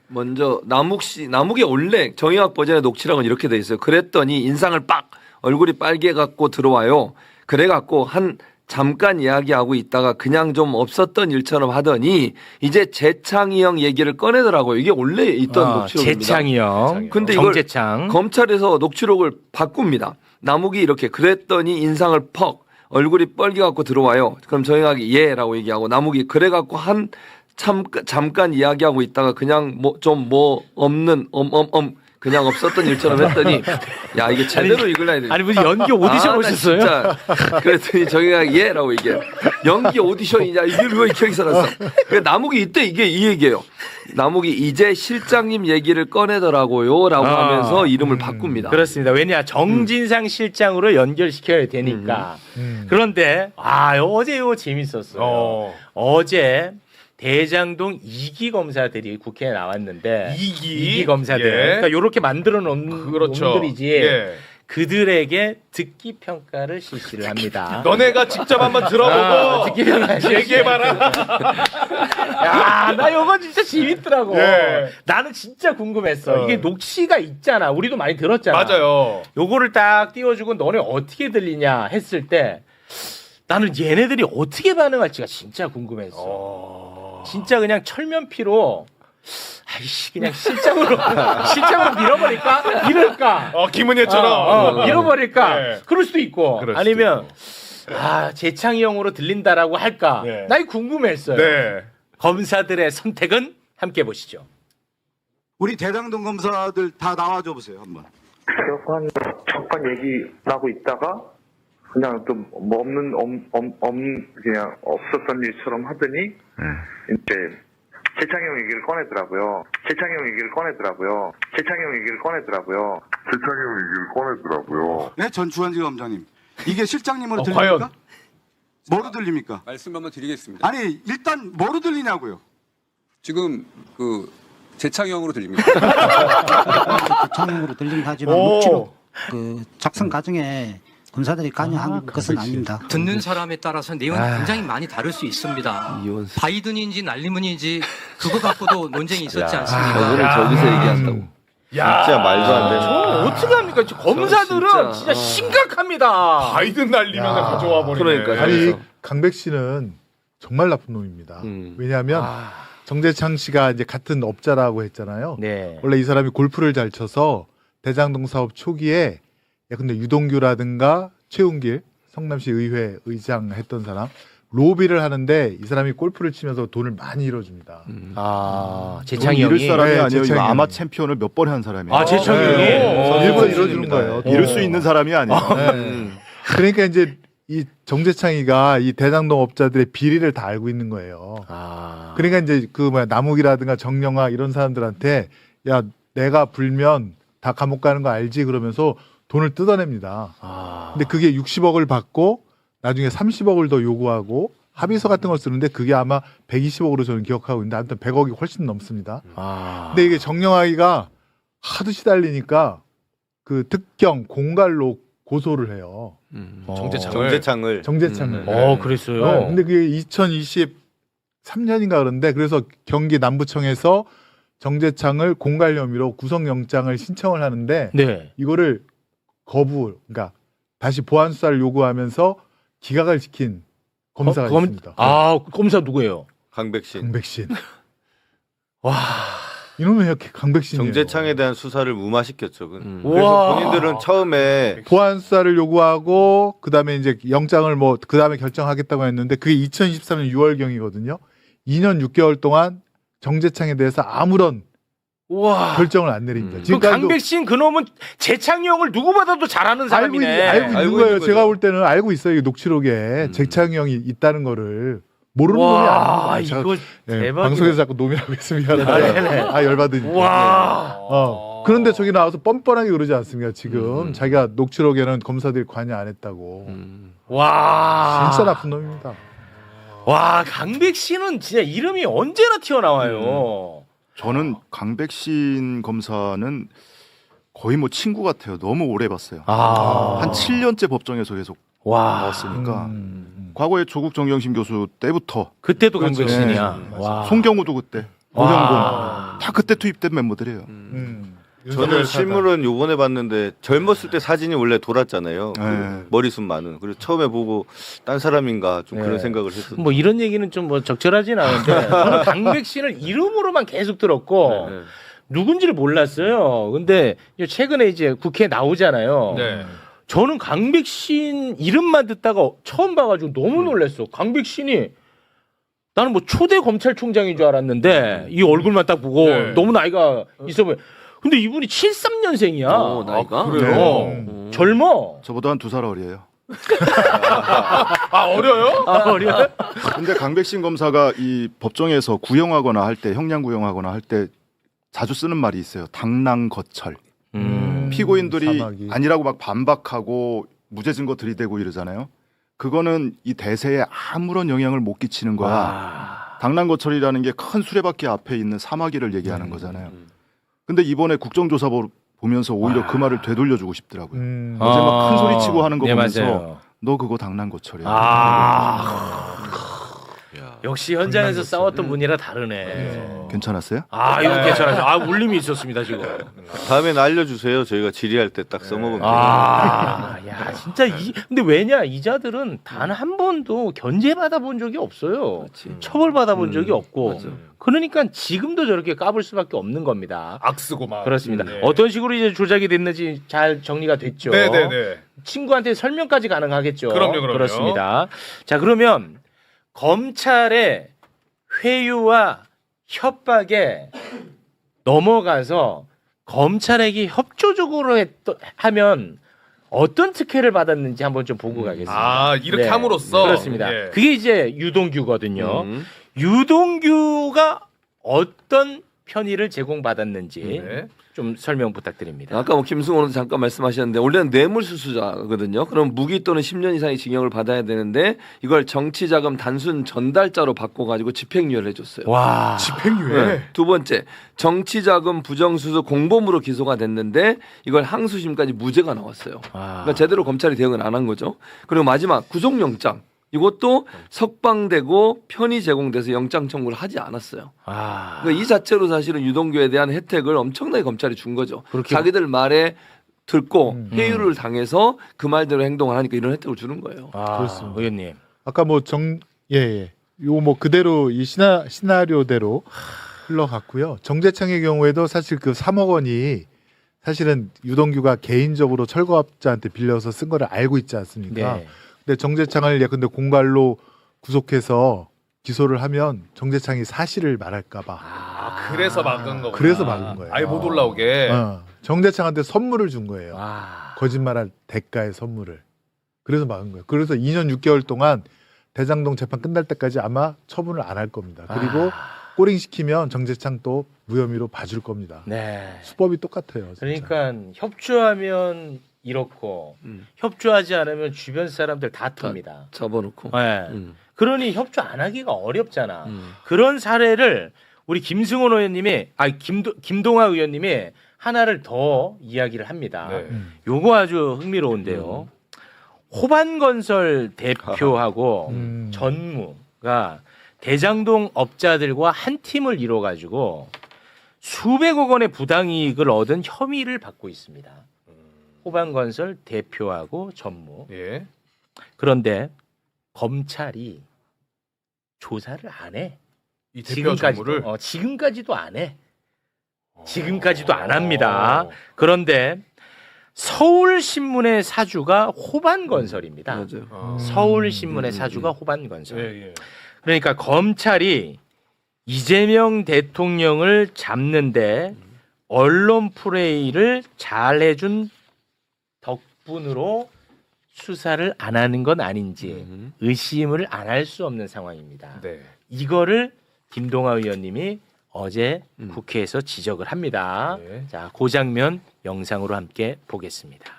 먼저 남욱이 원래 정의학 버전의 녹취록은 이렇게 돼 있어요. 그랬더니 인상을 빡 얼굴이 빨개 갖고 들어와요. 그래 갖고 잠깐 이야기하고 있다가 그냥 좀 없었던 일처럼 하더니 이제 재창이 형 얘기를 꺼내더라고요. 이게 원래 있던 녹취록입니다. 재창이 형. 근데 이걸 정재창. 검찰에서 녹취록을 바꿉니다. 남욱이 이렇게 그랬더니 인상을 퍽 얼굴이 빨개 갖고 들어와요. 그럼 정의학이 예라고 얘기하고 남욱이 그래 갖고 잠깐 이야기하고 있다가 그냥 없는 그냥 없었던 일처럼 했더니 야 이게 제대로 읽으려야 돼. 아니 무슨 연기 오디션 나 오셨어요? 진짜. 그랬더니 저기가 예라고 이게 연기 오디션이냐 이게 왜 기억이 살았어. 그래 남욱이 이때 이게 이 얘기예요. 남욱이 이제 실장님 얘기를 꺼내더라고요라고 하면서 이름을 바꿉니다. 그렇습니다. 왜냐 정진상 실장으로 연결시켜야 되니까. 그런데 어제 이거 재밌었어요. 어제 대장동 2기 검사들이 국회에 나왔는데 2기 검사들. 예. 그러니까 이렇게 만들어 놓은 그렇죠. 놈들이지. 예. 그들에게 듣기 평가를 실시를 합니다. 너네가 직접 한번 들어보고 듣기 평가 얘기해봐라. 야, 나 이거 진짜 재밌더라고. 예. 나는 진짜 궁금했어. 이게 녹취가 있잖아. 우리도 많이 들었잖아. 맞아요. 요거를 딱 띄워주고 너네 어떻게 들리냐 했을 때 나는 얘네들이 어떻게 반응할지가 진짜 궁금했어. 진짜 그냥 철면피로 아이씨 그냥 실장으로 밀어버릴까? 이럴까? 김은혜처럼 밀어버릴까? 네. 그럴 수도 있고 그럴 수도 아니면 재창이 형으로 들린다라고 할까? 네. 나 이거 궁금했어요. 네. 검사들의 선택은 함께 보시죠. 우리 대장동 검사들 다 나와줘 보세요 한번. 잠깐 얘기 나고 있다가 그냥 좀 뭐 그냥 없었던 일처럼 하더니 이제 재창이 형 얘기를 꺼내더라고요. 네, 전주환지 검사님. 이게 실장님으로 과연? 들립니까? 뭐로 들립니까? 말씀 한번 드리겠습니다. 아니 일단 뭐로 들리냐고요? 지금 그 재창형으로 들립니다. 재창형으로 들리긴 하지만 묵시록 그 작성 과정에 검사들이 관여한 것은 아닙니다. 듣는 사람에 따라서 내용이 굉장히 많이 다를 수 있습니다. 바이든인지 날리문인지 그거 갖고도 논쟁이 있었지 않습니까? 오늘 저기서 얘기한다고. 진짜 말도 안 되는. 어떻게 합니까? 검사들은 진짜 심각합니다. 바이든 날리면 가져와 버리네. 그러니까요. 아니 강백 씨는 정말 나쁜 놈입니다. 왜냐하면 정재창 씨가 이제 같은 업자라고 했잖아요. 네. 원래 이 사람이 골프를 잘 쳐서 대장동 사업 초기에 근데 유동규라든가 최웅길 성남시 의회 의장 했던 사람 로비를 하는데 이 사람이 골프를 치면서 돈을 많이 잃어줍니다. 재창이 이럴 형이 사람이 아니에요. 재창이 아마 형이. 챔피언을 몇 번 한 사람이에요. 재창이 형이 일부러 잃어주는 거예요. 이럴 수 있는 사람이 아니에요. 그러니까 이제 이 정재창이가 이 대장동 업자들의 비리를 다 알고 있는 거예요. 그러니까 이제 남욱이라든가 정영학 이런 사람들한테 야 내가 불면 다 감옥 가는 거 알지 그러면서 돈을 뜯어냅니다. 근데 그게 60억을 받고 나중에 30억을 더 요구하고 합의서 같은 걸 쓰는데 그게 아마 120억으로 저는 기억하고 있는데 아무튼 100억이 훨씬 넘습니다. 근데 이게 정영학이가 하도 시달리니까 그 특경 공갈로 고소를 해요. 정재창을. 그랬어요. 근데 그게 2023년인가 그런데 그래서 경기 남부청에서 정재창을 공갈 혐의로 구속영장을 신청을 하는데 이거를 그러니까 다시 보안 수사를 요구하면서 기각을 시킨 검사가 있습니다. 검사 누구예요? 강백신. 이놈의 강백신이에요. 정재창에 대한 수사를 무마시켰죠. 그래서 본인들은 처음에 보안 수사를 요구하고 그다음에 이제 영장을 그다음에 결정하겠다고 했는데 그게 2023년 6월경이거든요. 2년 6개월 동안 정재창에 대해서 아무런 결정을 안 내립니다. 지금까지도 강백신 그놈은 재창이 형을 누구보다도 잘하는 사람이네. 알고 있는 거예요. 제가 볼 때는 알고 있어요. 이 녹취록에 재창이 형이 있다는 거를 모르는 놈이 아니에요. 이거 대박이다. 방송에서 자꾸 놈이라고 했으면 열받으니까. 그런데 저기 나와서 뻔뻔하게 그러지 않습니까? 지금 자기가 녹취록에는 검사들이 관여 안 했다고. 진짜 나쁜 놈입니다. 강백신은 진짜 이름이 언제나 튀어나와요. 저는 강백신 검사는 거의 친구 같아요. 너무 오래 봤어요. 한 7년째 법정에서 계속 나왔으니까. 과거에 조국 정경심 교수 때부터. 그때도 강백신이야. 송경우도 그때. 오형곤. 다 그때 투입된 멤버들이에요. 저는 실물은 요번에 봤는데 젊었을 때 사진이 원래 돌았잖아요. 머리숱 많은. 그래서 처음에 보고 딴 사람인가 좀 그런 생각을 했었어요. 이런 얘기는 좀 적절하진 않은데 저는 강백신을 이름으로만 계속 들었고 누군지를 몰랐어요. 근데 최근에 이제 국회에 나오잖아요. 저는 강백신 이름만 듣다가 처음 봐가지고 너무 놀랐어. 강백신이 나는 초대 검찰총장인 줄 알았는데 이 얼굴만 딱 보고 너무 나이가 있어 보여. 근데 이분이 73년생이야. 나이가? 그래요? 젊어. 저보다 한 2살 어려요. 어려요? 어려요? 근데 강백신 검사가 이 법정에서 구형하거나 할 때, 형량 구형하거나 할 때 자주 쓰는 말이 있어요. 당랑거철. 피고인들이 사막이. 아니라고 막 반박하고 무죄 증거 들이대고 이러잖아요. 그거는 이 대세에 아무런 영향을 못 끼치는 거야. 당랑거철이라는 게 큰 수레바퀴 앞에 있는 사마귀를 얘기하는 거잖아요. 근데 이번에 국정조사 보면서 오히려 그 말을 되돌려주고 싶더라고요. 어제 막 큰 소리 치고 하는 거 네, 보면서 맞아요. 너 그거 당랑거철이야. 역시 현장에서 싸웠던 분이라 다르네. 괜찮았어요? 이거 괜찮아요. 울림이 있었습니다 지금. 다음엔 알려주세요. 저희가 질의할 때 딱 써먹으면 돼요. 야 진짜 근데 왜냐 이자들은 단 한 번도 견제받아 본 적이 없어요. 처벌받아 본 적이 없고. 그러니까 지금도 저렇게 까불 수밖에 없는 겁니다. 악쓰고 막. 그렇습니다. 어떤 식으로 이제 조작이 됐는지 잘 정리가 됐죠. 네네네. 친구한테 설명까지 가능하겠죠. 그럼요. 그렇습니다. 자 그러면 검찰의 회유와 협박에 넘어가서 검찰에게 협조적으로 하면 어떤 특혜를 받았는지 한번 좀 보고 가겠습니다. 이렇게 함으로써 그렇습니다. 그게 이제 유동규거든요. 유동규가 어떤 편의를 제공받았는지 좀 설명 부탁드립니다. 아까 김승호도 잠깐 말씀하셨는데 원래는 뇌물수수자거든요. 그럼 무기 또는 10년 이상의 징역을 받아야 되는데 이걸 정치자금 단순 전달자로 바꿔가지고 집행유예를 해줬어요. 와, 집행유예. 두 번째, 정치자금 부정수수 공범으로 기소가 됐는데 이걸 항소심까지 무죄가 나왔어요. 그러니까 제대로 검찰이 대응을 안 한 거죠. 그리고 마지막 구속영장. 이것도 석방되고 편의 제공돼서 영장 청구를 하지 않았어요. 그러니까 이 자체로 사실은 유동규에 대한 혜택을 엄청나게 검찰이 준 거죠. 자기들 말에 듣고 회유를 당해서 그 말대로 행동을 하니까 이런 혜택을 주는 거예요. 그렇습니다. 의원님. 아까 요거 뭐 그대로 이 시나리오대로 흘러갔고요. 정재창의 경우에도 사실 그 3억 원이 사실은 유동규가 개인적으로 철거업자한테 빌려서 쓴 거를 알고 있지 않습니까? 네. 근데 정재창을 근데 공갈로 구속해서 기소를 하면 정재창이 사실을 말할까봐. 그래서 막은 거구나. 그래서 막은 거예요. 아예 못 올라오게. 정재창한테 선물을 준 거예요. 거짓말할 대가의 선물을. 그래서 막은 거예요. 그래서 2년 6개월 동안 대장동 재판 끝날 때까지 아마 처분을 안 할 겁니다. 그리고 꼬링 시키면 정재창 또 무혐의로 봐줄 겁니다. 네. 수법이 똑같아요. 진짜. 그러니까 협조하면 이렇고 협조하지 않으면 주변 사람들 다 틉니다. 접어놓고. 네. 그러니 협조 안 하기가 어렵잖아. 그런 사례를 우리 김승원 의원님이 김동아 의원님이 하나를 더 이야기를 합니다. 요거 아주 흥미로운데요. 호반건설 대표하고 전무가 대장동 업자들과 한 팀을 이뤄 가지고 수백억 원의 부당이익을 얻은 혐의를 받고 있습니다. 호반건설 대표하고 전무. 그런데 검찰이 조사를 안 해. 이 대표와 전무를 지금까지도 안 해. 지금까지도 안 합니다. 그런데 서울신문의 사주가 호반건설입니다. 맞아요. 서울신문의 사주가 호반건설. 그러니까 검찰이 이재명 대통령을 잡는데 언론 플레이를 잘 해준 덕분으로 수사를 안 하는 건 아닌지 의심을 안 할 수 없는 상황입니다. 이거를 김동아 의원님이 어제 국회에서 지적을 합니다. 자, 그 장면 영상으로 함께 보겠습니다.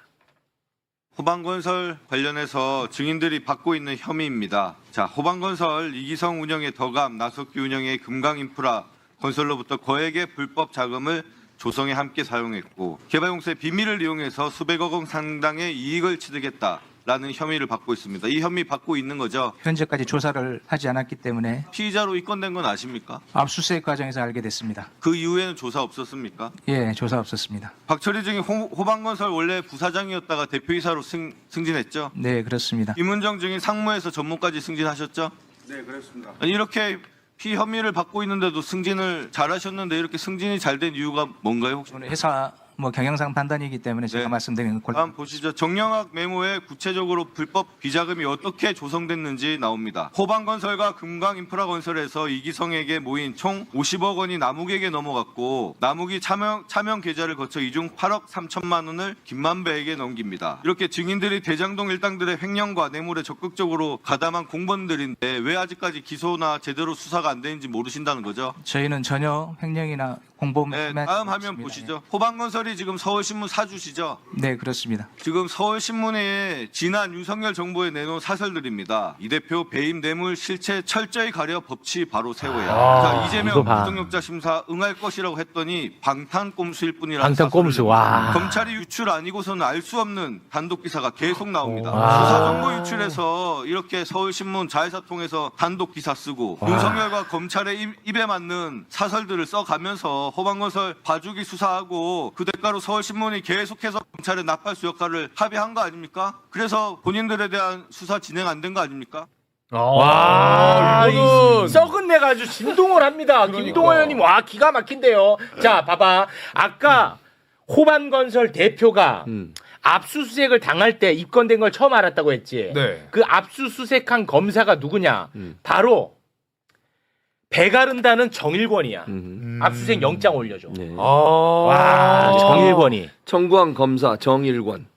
호반건설 관련해서 증인들이 받고 있는 혐의입니다. 자, 호반건설 이기성 운영의 덕암, 나석규 운영의 금강인프라 건설로부터 거액의 불법 자금을 조성에 함께 사용했고 개발공사의 비밀을 이용해서 수백억 원 상당의 이익을 취득했다라는 혐의를 받고 있습니다. 이 혐의 받고 있는 거죠? 현재까지 조사를 하지 않았기 때문에 피의자로 입건된 건 아십니까? 압수수색 과정에서 알게 됐습니다. 그 이후에는 조사 없었습니까? 예, 조사 없었습니다. 박철희 증인 호반건설 원래 부사장이었다가 대표이사로 승진했죠? 네, 그렇습니다. 임은정 증인 상무에서 전무까지 승진하셨죠? 네, 그렇습니다. 이렇게 피혐의를 받고 있는데도 승진을 잘하셨는데 이렇게 승진이 잘 된 이유가 뭔가요? 혹시? 회사 뭐 경영상 판단이기 때문에 제가 말씀드리는 건 다음 보시죠. 정영학 메모에 구체적으로 불법 비자금이 어떻게 조성됐는지 나옵니다. 호방건설과 금강인프라건설에서 이기성에게 모인 총 50억 원이 남욱에게 넘어갔고 남욱이 차명 계좌를 거쳐 이중 8억 3천만 원을 김만배에게 넘깁니다. 이렇게 증인들이 대장동 일당들의 횡령과 뇌물에 적극적으로 가담한 공범들인데 왜 아직까지 기소나 제대로 수사가 안 되는지 모르신다는 거죠? 저희는 전혀 횡령이나 공범 네, 다음 화면 보시죠. 호방건설이 지금 서울신문 사주시죠? 네, 그렇습니다. 지금 서울신문에 지난 윤석열 정부에 내놓은 사설들입니다. 이 대표 배임 뇌물 실체 철저히 가려 법치 바로 세워야. 자, 이재명 부동력자 심사 응할 것이라고 했더니 방탄꼼수일 뿐이라는 방탄꼼수. 와. 검찰이 유출 아니고서는 알 수 없는 단독 기사가 계속 나옵니다. 수사 정보 유출해서 이렇게 서울신문 자회사 통해서 단독 기사 쓰고 윤석열과 검찰의 입에 맞는 사설들을 써가면서 호방건설 봐주기 수사하고 그 대가로 서울신문이 계속해서 검찰의 나팔수 역할을 합의한 거 아닙니까? 그래서 본인들에 대한 수사 진행 안 된 거 아닙니까? 와, 이 썩은 내가 아주 진동을 합니다. 김동호 의원님, 와, 기가 막힌데요. 자, 봐봐. 아까 호반건설 대표가 압수수색을 당할 때 입건된 걸 처음 알았다고 했지. 네. 그 압수수색한 검사가 누구냐? 바로 배가른다는 정일권이야. 압수수색 영장 올려줘. 와, 정일권이. 청구한 검사 정일권.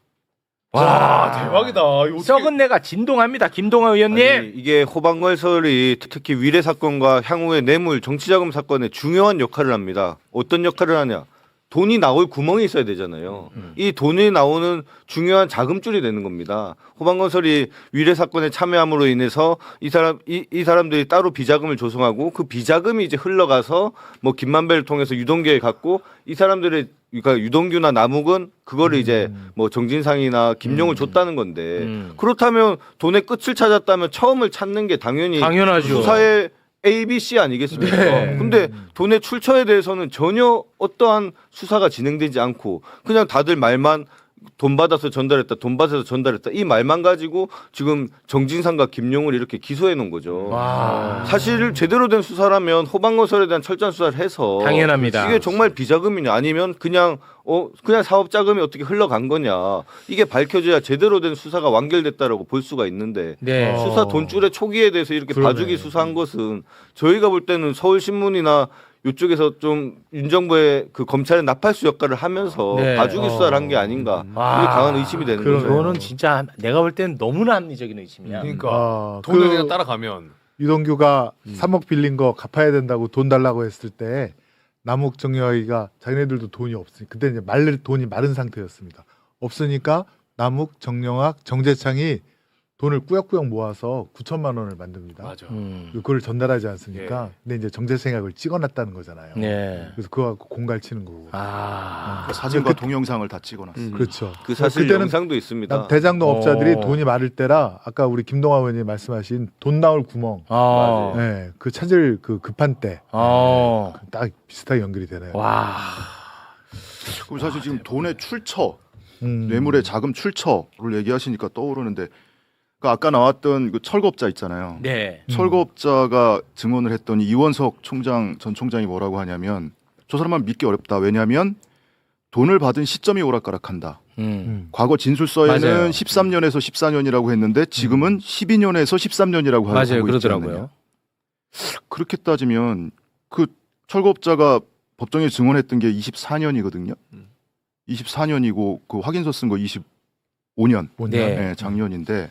와, 대박이다. 썩은 내가 진동합니다. 김동호 의원님. 아니, 이게 호방건설이 특히 위례 사건과 향후의 뇌물 정치자금 사건에 중요한 역할을 합니다. 어떤 역할을 하냐? 돈이 나올 구멍이 있어야 되잖아요. 이 돈이 나오는 중요한 자금줄이 되는 겁니다. 호방건설이 위례 사건에 참여함으로 인해서 이 사람들이 따로 비자금을 조성하고 그 비자금이 이제 흘러가서 뭐 김만배를 통해서 유동규에 갔고 이 사람들의 그러니까 유동규나 남욱은 그거를 이제 뭐 정진상이나 김용을 줬다는 건데 그렇다면 돈의 끝을 찾았다면 처음을 찾는 게 당연하죠. 수사의 A, B, C 아니겠습니까? 네. 근데 돈의 출처에 대해서는 전혀 어떠한 수사가 진행되지 않고 그냥 다들 말만 돈 받아서 전달했다, 돈 받아서 전달했다 이 말만 가지고 지금 정진상과 김용을 이렇게 기소해 놓은 거죠. 와. 사실 제대로 된 수사라면 호방건설에 대한 철저한 수사를 해서 당연합니다. 이게 정말 비자금이냐 아니면 그냥 사업 자금이 어떻게 흘러간 거냐 이게 밝혀져야 제대로 된 수사가 완결됐다라고 볼 수가 있는데 네. 수사 돈줄의 초기에 대해서 이렇게 봐주기 수사한 것은 저희가 볼 때는 서울신문이나 이쪽에서 좀 윤 정부의 그 검찰의 나팔수 역할을 하면서 네. 봐주기 수사를 한 게 아닌가 이게 강한 의심이 되는 거죠. 그거는 진짜 내가 볼 때는 너무나 합리적인 의심이야. 그러니까 돈을 그냥 따라가면 유동규가 3억 빌린 거 갚아야 된다고 돈 달라고 했을 때 남욱 정영학이가 자기네들도 돈이 없으니 그때 이제 돈이 마른 상태였습니다. 없으니까 남욱 정영학 정재창이 돈을 꾸역꾸역 모아서 9천만 원을 만듭니다. 맞아. 그걸 전달하지 않습니까? 근데 이제 정재생각을 찍어놨다는 거잖아요. 네. 그래서 그거 갖고 공갈 치는 거고. 사진과 동영상을 다 찍어놨어요. 그렇죠. 그 사실 그때는 영상도 있습니다. 대장동 업자들이 돈이 많을 때라 아까 우리 김동화 의원님 말씀하신 돈 나올 구멍, 네, 그 찾을 그 급한 때, 딱 비슷하게 연결이 되네요. 와. 그럼 사실 지금 돈의 출처, 뇌물의 자금 출처를 얘기하시니까 떠오르는데. 그러니까 아까 나왔던 그 철거업자 있잖아요. 네. 철거업자가 증언을 했더니 이원석 전 총장이 뭐라고 하냐면 저 사람만 믿기 어렵다. 왜냐하면 돈을 받은 시점이 오락가락한다. 과거 진술서에는 맞아요. 13년에서 14년이라고 했는데 지금은 12년에서 13년이라고 하고 있지 그러더라고요. 않느냐. 그렇게 따지면 그 철거업자가 법정에 증언했던 게 24년이거든요. 24년이고 그 확인서 쓴 거 25년. 네, 작년인데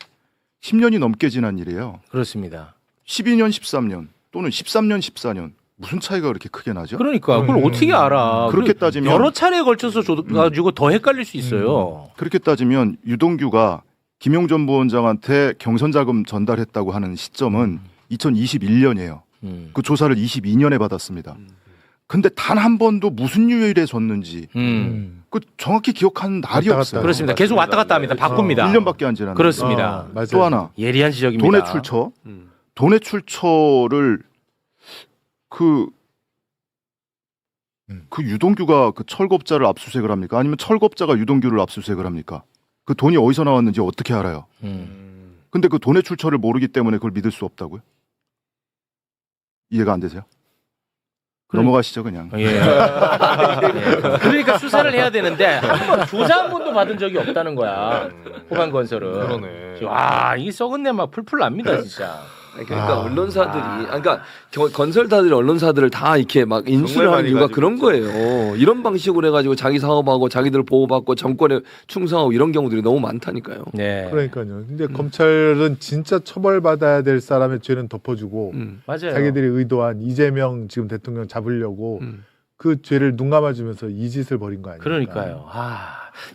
10년이 넘게 지난 일이에요. 그렇습니다. 12년, 13년 또는 13년, 14년 무슨 차이가 그렇게 크게 나죠? 그러니까 그걸 어떻게 알아? 그렇게 따지면 여러 차례에 걸쳐서 가지고 더 헷갈릴 수 있어요. 그렇게 따지면 유동규가 김용 전 부원장한테 경선 자금 전달했다고 하는 시점은 2021년이에요. 그 조사를 22년에 받았습니다. 근데 단 한 번도 무슨 요일에 줬는지 그 정확히 기억하는 날이 없어요. 그렇습니다. 계속 왔다 갔다 합니다. 바꿉니다. 1년밖에 안 지났는데. 그렇습니다. 또 하나 예리한 지적입니다. 돈의 출처. 돈의 출처를 그 유동규가 그 철거업자를 압수수색을 합니까? 아니면 철거업자가 유동규를 압수수색을 합니까? 그 돈이 어디서 나왔는지 어떻게 알아요? 근데 그 돈의 출처를 모르기 때문에 그걸 믿을 수 없다고요? 이해가 안 되세요? 넘어가시죠 그냥. 예. 예. 그러니까 수사를 해야 되는데 한번 조사 한 번도 받은 적이 없다는 거야. 호반건설은. 그러네. 와, 이 썩은 내 막 풀풀 납니다 진짜. 그러니까 언론사들이, 그러니까 건설사들이 언론사들을 다 이렇게 막 인수를 하는 이유가 그런 거예요. 이런 방식으로 해가지고 자기 사업하고 자기들 보호받고 정권에 충성하고 이런 경우들이 너무 많다니까요. 네. 그러니까요. 근데 검찰은 진짜 처벌받아야 될 사람의 죄는 덮어주고 맞아요. 자기들이 의도한 이재명 지금 대통령 잡으려고 그 죄를 눈 감아주면서 이 짓을 벌인 거 아니에요? 그러니까요.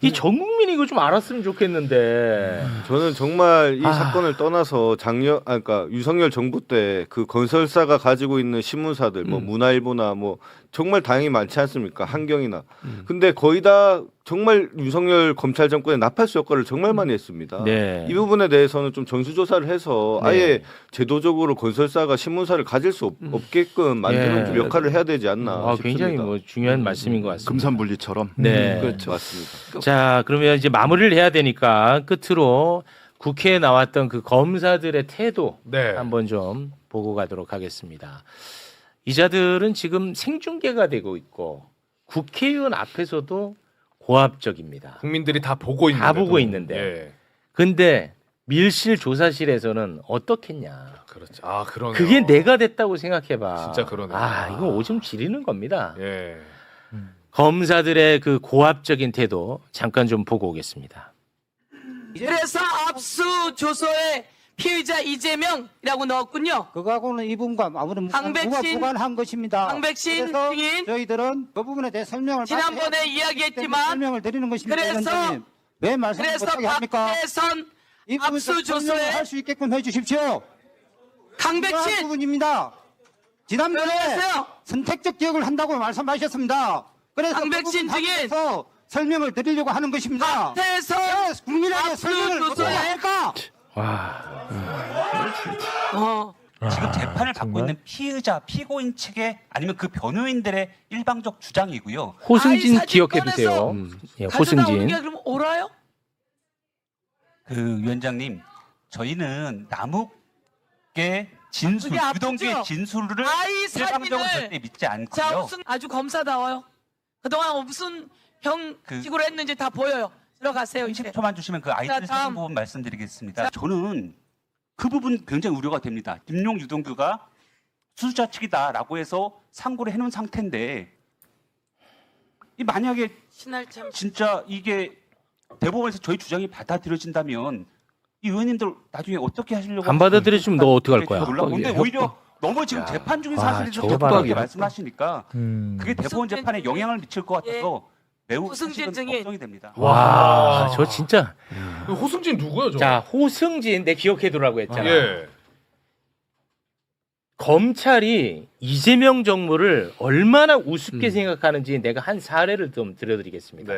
이 전 국민이 이거 좀 알았으면 좋겠는데. 저는 정말 이 사건을 떠나서 그러니까 윤석열 정부 때 그 건설사가 가지고 있는 신문사들, 뭐 문화일보나 뭐 정말 다행히 많지 않습니까? 한경이나. 근데 거의 다 정말 윤석열 검찰 정권의 나팔수 역할을 정말 많이 했습니다. 네. 이 부분에 대해서는 좀 전수조사를 해서 아예 제도적으로 건설사가 신문사를 가질 수 없게끔 만드는 좀 역할을 해야 되지 않나 싶습니다. 굉장히 뭐 중요한 말씀인 것 같습니다. 금산분리처럼. 네. 그렇죠. 맞습니다. 자, 그러면 이제 마무리를 해야 되니까 끝으로 국회에 나왔던 그 검사들의 태도 한번 좀 보고 가도록 하겠습니다. 이자들은 지금 생중계가 되고 있고 국회의원 앞에서도 고압적입니다. 국민들이 다 보고 있는데. 다 보고 있는데. 근데 밀실 조사실에서는 어떻겠냐. 그렇죠. 아, 그러네요. 그게 내가 됐다고 생각해봐. 진짜 그러네요. 이거 오줌 지리는 겁니다. 예. 검사들의 그 고압적인 태도 잠깐 좀 보고 오겠습니다. 그래서 압수조서에 피의자 이재명이라고 넣었군요. 그거하고는 이 부분과 아무런 무관한 것입니다. 황백신 그래서 증인 저희들은 그 부분에 대해 설명을 지난번에 이야기했지만 설명을 드리는 것입니다. 그래서 위원장님. 왜 말씀을 못하게 합니까? 박대선 이 부분 압수조서에 할 수 있게끔 해주십시오. 강백신 부분입니다. 지난번에 선택적 기억을 한다고 말씀하셨습니다. 그래서 강백신 증인 설명을 드리려고 하는 것입니다. 박대선 국민에게 설명을 못해야 할까? 지금 재판을 받고 있는 피의자, 피고인 측의 아니면 그 변호인들의 일방적 주장이고요. 호승진 기억해 두세요. 예, 호승진. 그럼 옳아요? 그 위원장님, 저희는 남욱의 진술, 유동규의 진술을 일방적으로 절대 믿지 않고요. 자, 무슨 아주 검사다워요. 그동안 무슨 형식으로 했는지 다 보여요. 들어가세요. 10초만 주시면 그 아이들 사진 부분 말씀드리겠습니다. 저는 그 부분 굉장히 우려가 됩니다. 김용 유동규가 수수자 측이다라고 해서 상고를 해놓은 상태인데 이 만약에 진짜 이게 대법원에서 저희 주장이 받아들여진다면 이 의원님들 나중에 어떻게 하시려고 안 받아들여지면 너 어떻게 할 거야? 근데 오히려 너무 지금 재판 중인 사실에서 그렇게 말씀하시니까 그게 대법원 재판에 영향을 미칠 것 같아서 매우 사실은 걱정이 됩니다. 와, 저 진짜. 호승진 누구요, 저? 자, 호승진 내 기억해 두라고 했잖아. 예. 검찰이 이재명 정부를 얼마나 우습게 생각하는지 내가 한 사례를 좀 들려드리겠습니다.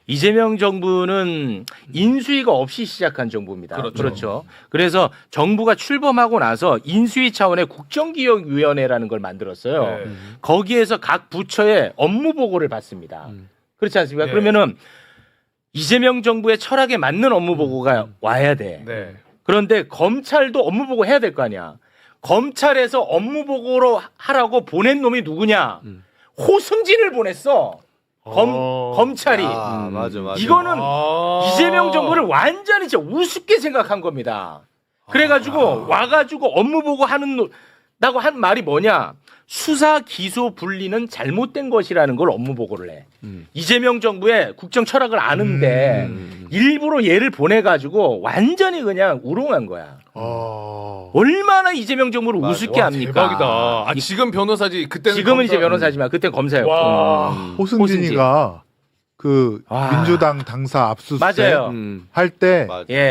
이재명 정부는 인수위가 없이 시작한 정부입니다. 그렇죠. 그래서 정부가 출범하고 나서 인수위 차원의 국정기획위원회라는 걸 만들었어요. 거기에서 각 부처의 업무 보고를 받습니다. 그렇지 않습니까? 그러면은 이재명 정부의 철학에 맞는 업무 보고가 와야 돼. 그런데 검찰도 업무 보고 해야 될 거 아니야. 검찰에서 업무 보고로 하라고 보낸 놈이 누구냐? 호승진을 보냈어. 검찰이. 맞아. 이거는 이재명 정부를 완전히 진짜 우습게 생각한 겁니다. 그래가지고 와가지고 업무 보고 한다고 한 말이 뭐냐? 수사 기소 분리는 잘못된 것이라는 걸 업무 보고를 해. 이재명 정부의 국정 철학을 아는데 일부러 얘를 보내가지고 완전히 그냥 우롱한 거야. 얼마나 이재명 정부를 우습게 합니까? 대박이다. 지금 변호사지. 그때는 지금은 이제 변호사지만 그때 검사였고. 호승진이가 그 민주당 당사 압수수색 할 때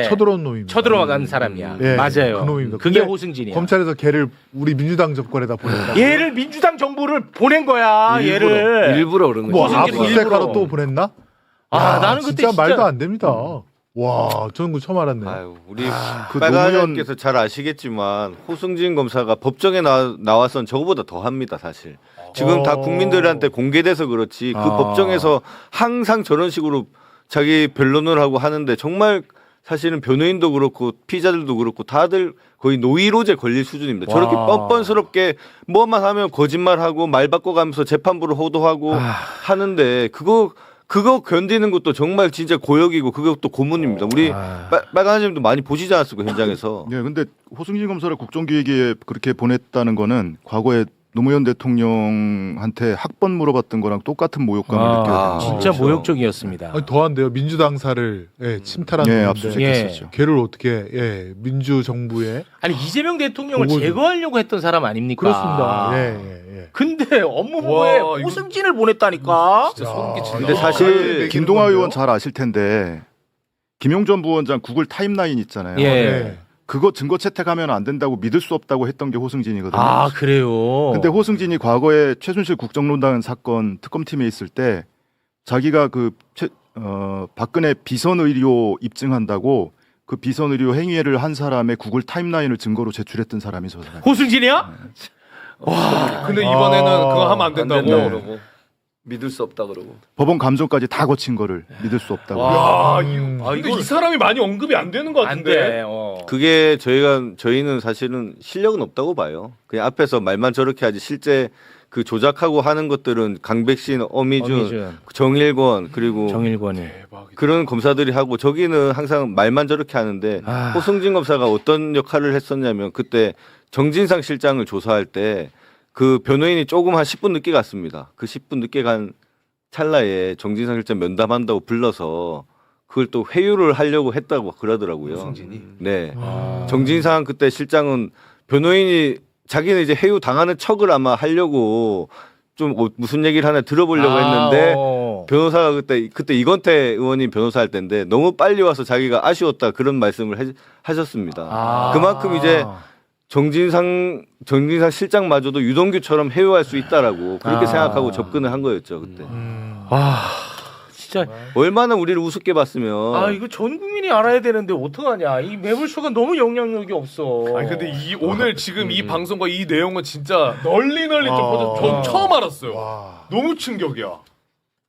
쳐들어온 놈입니다. 쳐들어간 사람이야. 맞아요. 그 놈입니다. 그게 호승진이야. 검찰에서 걔를 우리 민주당 정권에다 보냈다. 얘를 민주당 정부를 보낸 거야. 일부러 그런 거지. 뭐 압수수색하러 또 보냈나? 나는 그때 진짜 말도 안 됩니다. 와, 저는 그거 처음 알았네. 우리 빨간님께서 잘 아시겠지만 호승진 검사가 법정에 나와서는 저거보다 더 합니다, 사실. 지금 다 국민들한테 공개돼서 그렇지 그 법정에서 항상 저런 식으로 자기 변론을 하고 하는데 정말 사실은 변호인도 그렇고 피의자들도 그렇고 다들 거의 노이로제 걸릴 수준입니다. 와. 저렇게 뻔뻔스럽게 뭐만 하면 거짓말하고 말 바꿔가면서 재판부를 호도하고 하는데 그거 견디는 것도 정말 진짜 고역이고 그것도 고문입니다. 우리 빨간님도 많이 보시지 않았습니까 현장에서. 네, 근데 호승진 검사를 국정기획에 그렇게 보냈다는 거는 과거에 노무현 대통령한테 학번 물어봤던 거랑 똑같은 모욕감을 느껴요. 진짜 모욕적이었습니다. 아니, 더한데요. 민주당사를 침탈한 예, 건데 압수수색했었죠. 걔를 어떻게 민주 정부에 아니 이재명 대통령을 보고- 제거하려고 했던 사람 아닙니까? 그렇습니다. 예. 근데 업무 보고에 와, 이거- 호승진을 보냈다니까. 진짜 소름 끼친다. 근데 사실 김동아 의원 잘 아실 텐데 김용전 부원장 구글 타임라인 있잖아요. 예. 그거 증거 채택하면 안 된다고 믿을 수 없다고 했던 게 호승진이거든요. 아 그래요. 근데 호승진이 과거에 최순실 국정농단 사건 특검팀에 있을 때 자기가 박근혜 비선 의료 입증한다고 그 비선 의료 행위를 한 사람의 구글 타임라인을 증거로 제출했던 사람이 저 사람. 호승진이야? 근데 이번에는 그거 하면 안 된다고. 그러고 믿을 수 없다 그러고. 법원 감정까지 다 거친 거를 믿을 수 없다고. 와, 근데 이 사람이 많이 언급이 안 되는 것 안 같은데. 돼. 그게 저희는 사실은 실력은 없다고 봐요. 그냥 앞에서 말만 저렇게 하지 실제 그 조작하고 하는 것들은 강백신, 어미준, 정일권 그리고 정일권이 그런 검사들이 하고 저기는 항상 말만 저렇게 하는데 호승진 검사가 어떤 역할을 했었냐면 그때 정진상 실장을 조사할 때 그 변호인이 조금 한 10분 늦게 갔습니다. 그 10분 늦게 간 찰나에 정진상 실장 면담한다고 불러서 그걸 또 회유를 하려고 했다고 그러더라고요. 호승진이? 네. 정진상 그때 실장은 변호인이 자기는 이제 회유 당하는 척을 아마 하려고 좀 무슨 얘기를 하나 들어보려고 했는데 변호사가 그때 이건태 의원이 변호사 할 때인데 너무 빨리 와서 자기가 아쉬웠다 그런 말씀을 하셨습니다. 그만큼 이제 정진상 실장마저도 유동규처럼 회유할 수 있다라고 그렇게 생각하고 접근을 한 거였죠 그때. 진짜 얼마나 우리를 우습게 봤으면. 이거 전 국민이 알아야 되는데 어떡하냐. 이 매불쇼가 너무 영향력이 없어. 아니 근데 오늘 지금 이 방송과 이 내용은 진짜 널리 좀 퍼져. 전 처음 알았어요. 너무 충격이야.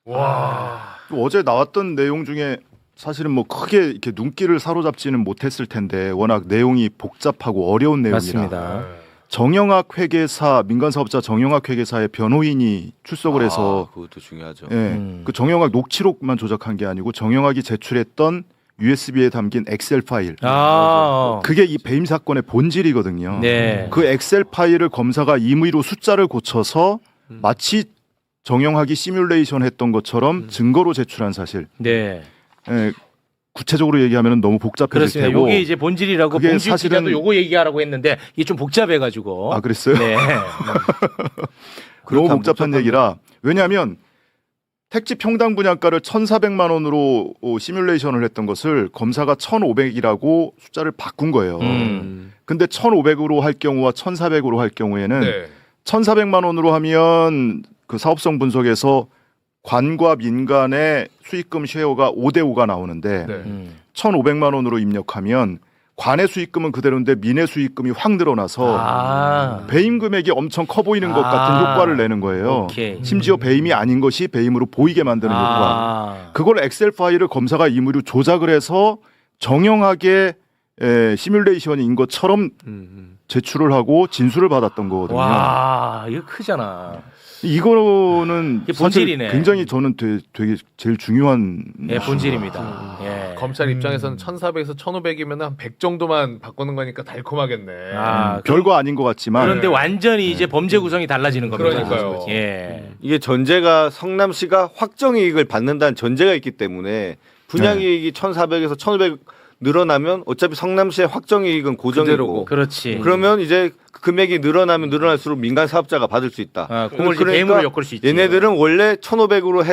또 어제 나왔던 내용 중에 사실은 뭐 크게 이렇게 눈길을 사로잡지는 못했을 텐데 워낙 내용이 복잡하고 어려운 내용이라. 맞습니다. 정영학 회계사 민간사업자 정영학 회계사의 변호인이 출석을 해서 그것도 중요하죠. 그 정영학 녹취록만 조작한 게 아니고 정영학이 제출했던 USB에 담긴 엑셀 파일. 그게 이 배임 사건의 본질이거든요. 네. 그 엑셀 파일을 검사가 임의로 숫자를 고쳐서 마치 정영학이 시뮬레이션 했던 것처럼 증거로 제출한 사실. 네. 예, 구체적으로 얘기하면 너무 복잡해질 그렇습니다. 테고. 이게 이제 본질이라고 그게 봉지욱 기자도 요거 얘기하라고 했는데 이게 좀 복잡해가지고. 아 그랬어요? 네. 너무 복잡한 얘기라. 왜냐하면 택지 평당 분양가를 1,400만 원으로 시뮬레이션을 했던 것을 검사가 1,500이라고 숫자를 바꾼 거예요. 근데 1,500으로 할 경우와 1,400으로 할 경우에는 1,400만 원으로 하면 그 사업성 분석에서 관과 민간의 수익금 쉐어가 5대5가 나오는데 1,500만 원으로 입력하면 관의 수익금은 그대로인데 민의 수익금이 확 늘어나서 배임 금액이 엄청 커 보이는 것 같은 효과를 내는 거예요. 심지어 배임이 아닌 것이 배임으로 보이게 만드는 효과. 그걸 엑셀 파일을 검사가 임의로 조작을 해서 정형하게 시뮬레이션인 것처럼 제출을 하고 진술을 받았던 거거든요. 와, 이거 크잖아. 이거는 이게 사실 본질이네. 굉장히 저는 되게 제일 중요한 본질입니다. 예. 검찰 입장에서는 1,400에서 1,500이면 한 100 정도만 바꾸는 거니까 달콤하겠네. 별거 아닌 것 같지만 그런데 완전히 이제 범죄 구성이 달라지는 겁니다. 그러니까요. 예. 이게 전제가 성남시가 확정이익을 받는다는 전제가 있기 때문에 분양이익이 1,400에서 1,500 늘어나면 어차피 성남시의 확정이익은 고정이고 그렇지. 그러면 이제 금액이 늘어나면 늘어날수록 민간 사업자가 받을 수 있다. 그걸 이제 배임으로 엮을 수 있지. 얘네들은 원래 1,500으로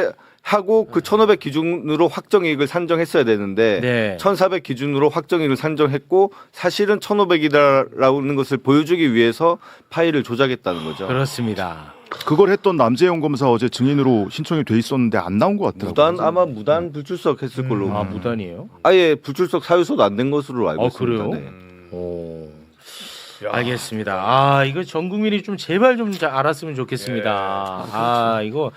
하고 그 1,500 기준으로 확정이익을 산정했어야 되는데 1,400 기준으로 확정이익을 산정했고 사실은 1,500이다라는 것을 보여주기 위해서 파일을 조작했다는 거죠. 그렇습니다. 그걸 했던 남재영 검사 어제 증인으로 신청이 돼 있었는데 안 나온 것 같더라고요. 아마 무단 불출석 했을 걸로. 무단이에요? 아예 불출석 사유서도 안 된 것으로 알고 있습니다. 그래요? 네. 알겠습니다. 이거 전 국민이 좀 제발 좀 알았으면 좋겠습니다. 이거.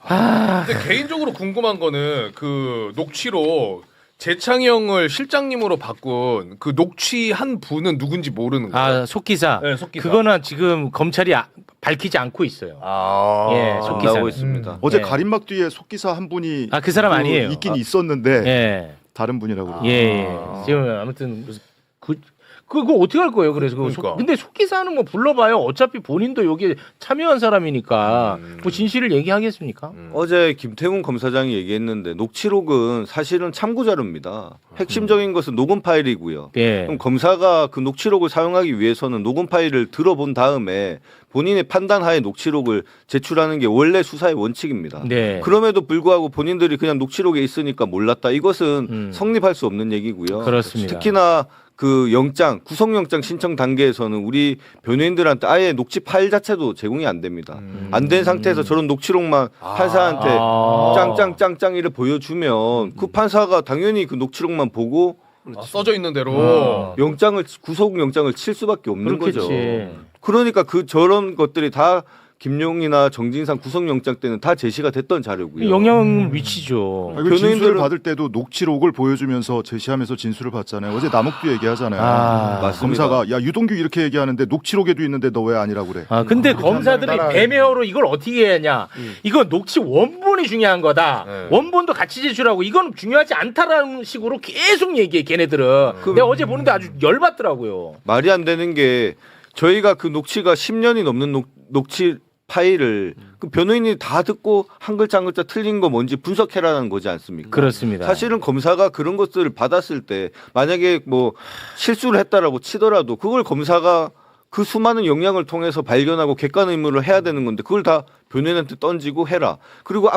근데 개인적으로 궁금한 거는 그 녹취록 재창이 형을 실장님으로 바꾼 그 녹취한 분은 누군지 모르는 거예요. 아, 속기사. 네, 속기사. 그거는 지금 검찰이 밝히지 않고 있어요. 예, 속기사. 나오고 있습니다. 어제 예. 가림막 뒤에 속기사 한 분이 그 사람 아니에요. 있긴 있었는데 예. 다른 분이라고 그러고. 예. 지금 아무튼 그거 어떻게 할 거예요? 그래서 그러니까. 근데 속기사는 뭐 불러봐요. 어차피 본인도 여기에 참여한 사람이니까 뭐 진실을 얘기하겠습니까? 어제 김태훈 검사장이 얘기했는데 녹취록은 사실은 참고 자료입니다. 핵심적인 것은 녹음 파일이고요. 예. 그럼 검사가 그 녹취록을 사용하기 위해서는 녹음 파일을 들어본 다음에 본인의 판단하에 녹취록을 제출하는 게 원래 수사의 원칙입니다. 네. 그럼에도 불구하고 본인들이 그냥 녹취록에 있으니까 몰랐다. 이것은 성립할 수 없는 얘기고요. 그렇습니다. 특히나 그 영장, 구속영장 신청 단계에서는 우리 변호인들한테 아예 녹취 파일 자체도 제공이 안 됩니다. 안 된 상태에서 저런 녹취록만 판사한테 짱짱짱짱이를 보여주면 그 판사가 당연히 그 녹취록만 보고 써져 있는 대로 구속영장을 칠 수밖에 없는 그렇겠지. 거죠. 그러니까 저런 것들이 다 김용이나 정진상 구속영장 때는 다 제시가 됐던 자료고요. 영향을 미치죠. 진술을 받을 때도 녹취록을 보여주면서 제시하면서 진술을 받잖아요. 어제 남욱도 얘기하잖아요. 맞습니다. 검사가 야 유동규 이렇게 얘기하는데 녹취록에도 있는데 너 왜 아니라고 그래? 근데 검사들이 배매어로 이걸 어떻게 해야 하냐? 이건 녹취 원본이 중요한 거다. 원본도 같이 제출하고 이건 중요하지 않다라는 식으로 계속 얘기해. 걔네들은. 내가 어제 보는데 아주 열받더라고요. 말이 안 되는 게 저희가 그 녹취가 10년이 넘는 녹취 파일을 그 변호인이 다 듣고 한 글자 한 글자 틀린 거 뭔지 분석해라는 거지 않습니까? 그렇습니다. 사실은 검사가 그런 것들을 받았을 때 만약에 뭐 실수를 했다라고 치더라도 그걸 검사가 그 수많은 역량을 통해서 발견하고 객관 의무를 해야 되는 건데 그걸 다 변호인한테 던지고 해라. 그리고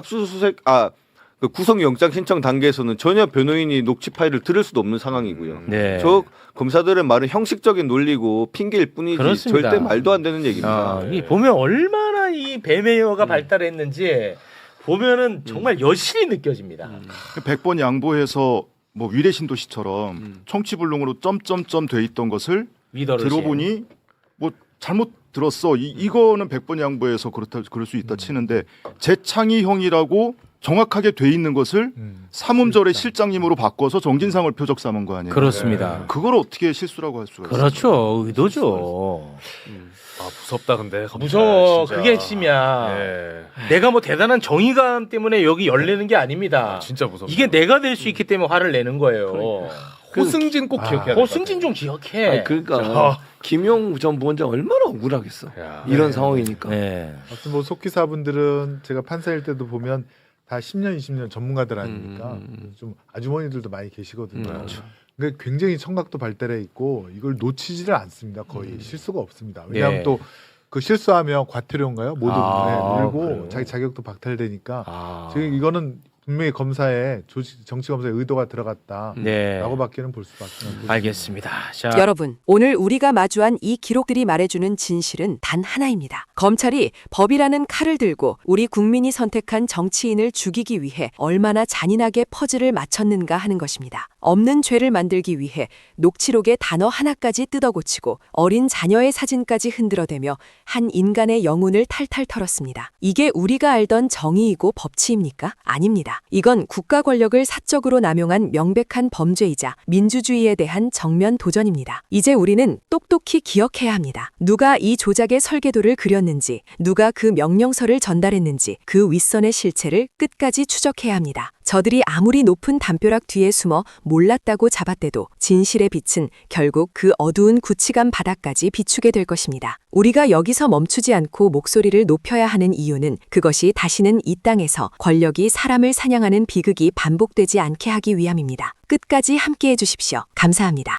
그 구속영장 신청 단계에서는 전혀 변호인이 녹취 파일을 들을 수도 없는 상황이고요. 네. 저 검사들의 말은 형식적인 논리고 핑계일 뿐이지 그렇습니다. 절대 말도 안 되는 얘기입니다. 이 보면 얼마나 이 배매어가 발달했는지 보면은 정말 여실히 느껴집니다. 100번 양보해서 뭐 위례신도시처럼 청취불능으로 점점점 돼 있던 것을 위더러시. 들어보니 뭐 잘못 들었어. 이거는 100번 양보해서 그럴 수 있다 치는데 재창이 형이라고 정확하게 돼 있는 것을 삼음절의 실장님으로 바꿔서 정진상을 표적 삼은 거 아니에요? 그렇습니다. 그걸 어떻게 실수라고 할 수가 있어요? 그렇죠. 의도죠. 무섭다 근데 무서워. 진짜. 그게 핵심이야. 예. 내가 뭐 대단한 정의감 때문에 여기 열리는 게 아닙니다. 진짜 무섭다. 이게 내가 될 수 있기 때문에 화를 내는 거예요. 호승진 꼭 기억해야 돼. 호승진 좀 기억해. 그러니까 김용 전 부원장 얼마나 억울하겠어. 이런 상황이니까. 아무튼 뭐 속기사분들은 제가 판사일 때도 보면 다 10년, 20년 전문가들 아닙니까? 좀 아주머니들도 많이 계시거든요. 근데 굉장히 청각도 발달해 있고 이걸 놓치지를 않습니다. 거의 실수가 없습니다. 왜냐하면 또 그 실수하면 과태료인가요? 모두 물고 그래요? 자기 자격도 박탈되니까 지금 이거는 분명히 검사의 정치 검사의 의도가 들어갔다라고밖에는 볼 수밖에 없습니다. 알겠습니다. 자, 여러분, 오늘 우리가 마주한 이 기록들이 말해주는 진실은 단 하나입니다. 검찰이 법이라는 칼을 들고 우리 국민이 선택한 정치인을 죽이기 위해 얼마나 잔인하게 퍼즐을 맞췄는가 하는 것입니다. 없는 죄를 만들기 위해 녹취록의 단어 하나까지 뜯어고치고 어린 자녀의 사진까지 흔들어대며 한 인간의 영혼을 탈탈 털었습니다. 이게 우리가 알던 정의이고 법치입니까? 아닙니다. 이건 국가 권력을 사적으로 남용한 명백한 범죄이자 민주주의에 대한 정면 도전입니다. 이제 우리는 똑똑히 기억해야 합니다. 누가 이 조작의 설계도를 그렸는지, 누가 그 명령서를 전달했는지 그 윗선의 실체를 끝까지 추적해야 합니다. 저들이 아무리 높은 담벼락 뒤에 숨어 몰랐다고 잡았대도 진실의 빛은 결국 그 어두운 구치감 바닥까지 비추게 될 것입니다. 우리가 여기서 멈추지 않고 목소리를 높여야 하는 이유는 그것이 다시는 이 땅에서 권력이 사람을 사냥하는 비극이 반복되지 않게 하기 위함입니다. 끝까지 함께해 주십시오. 감사합니다.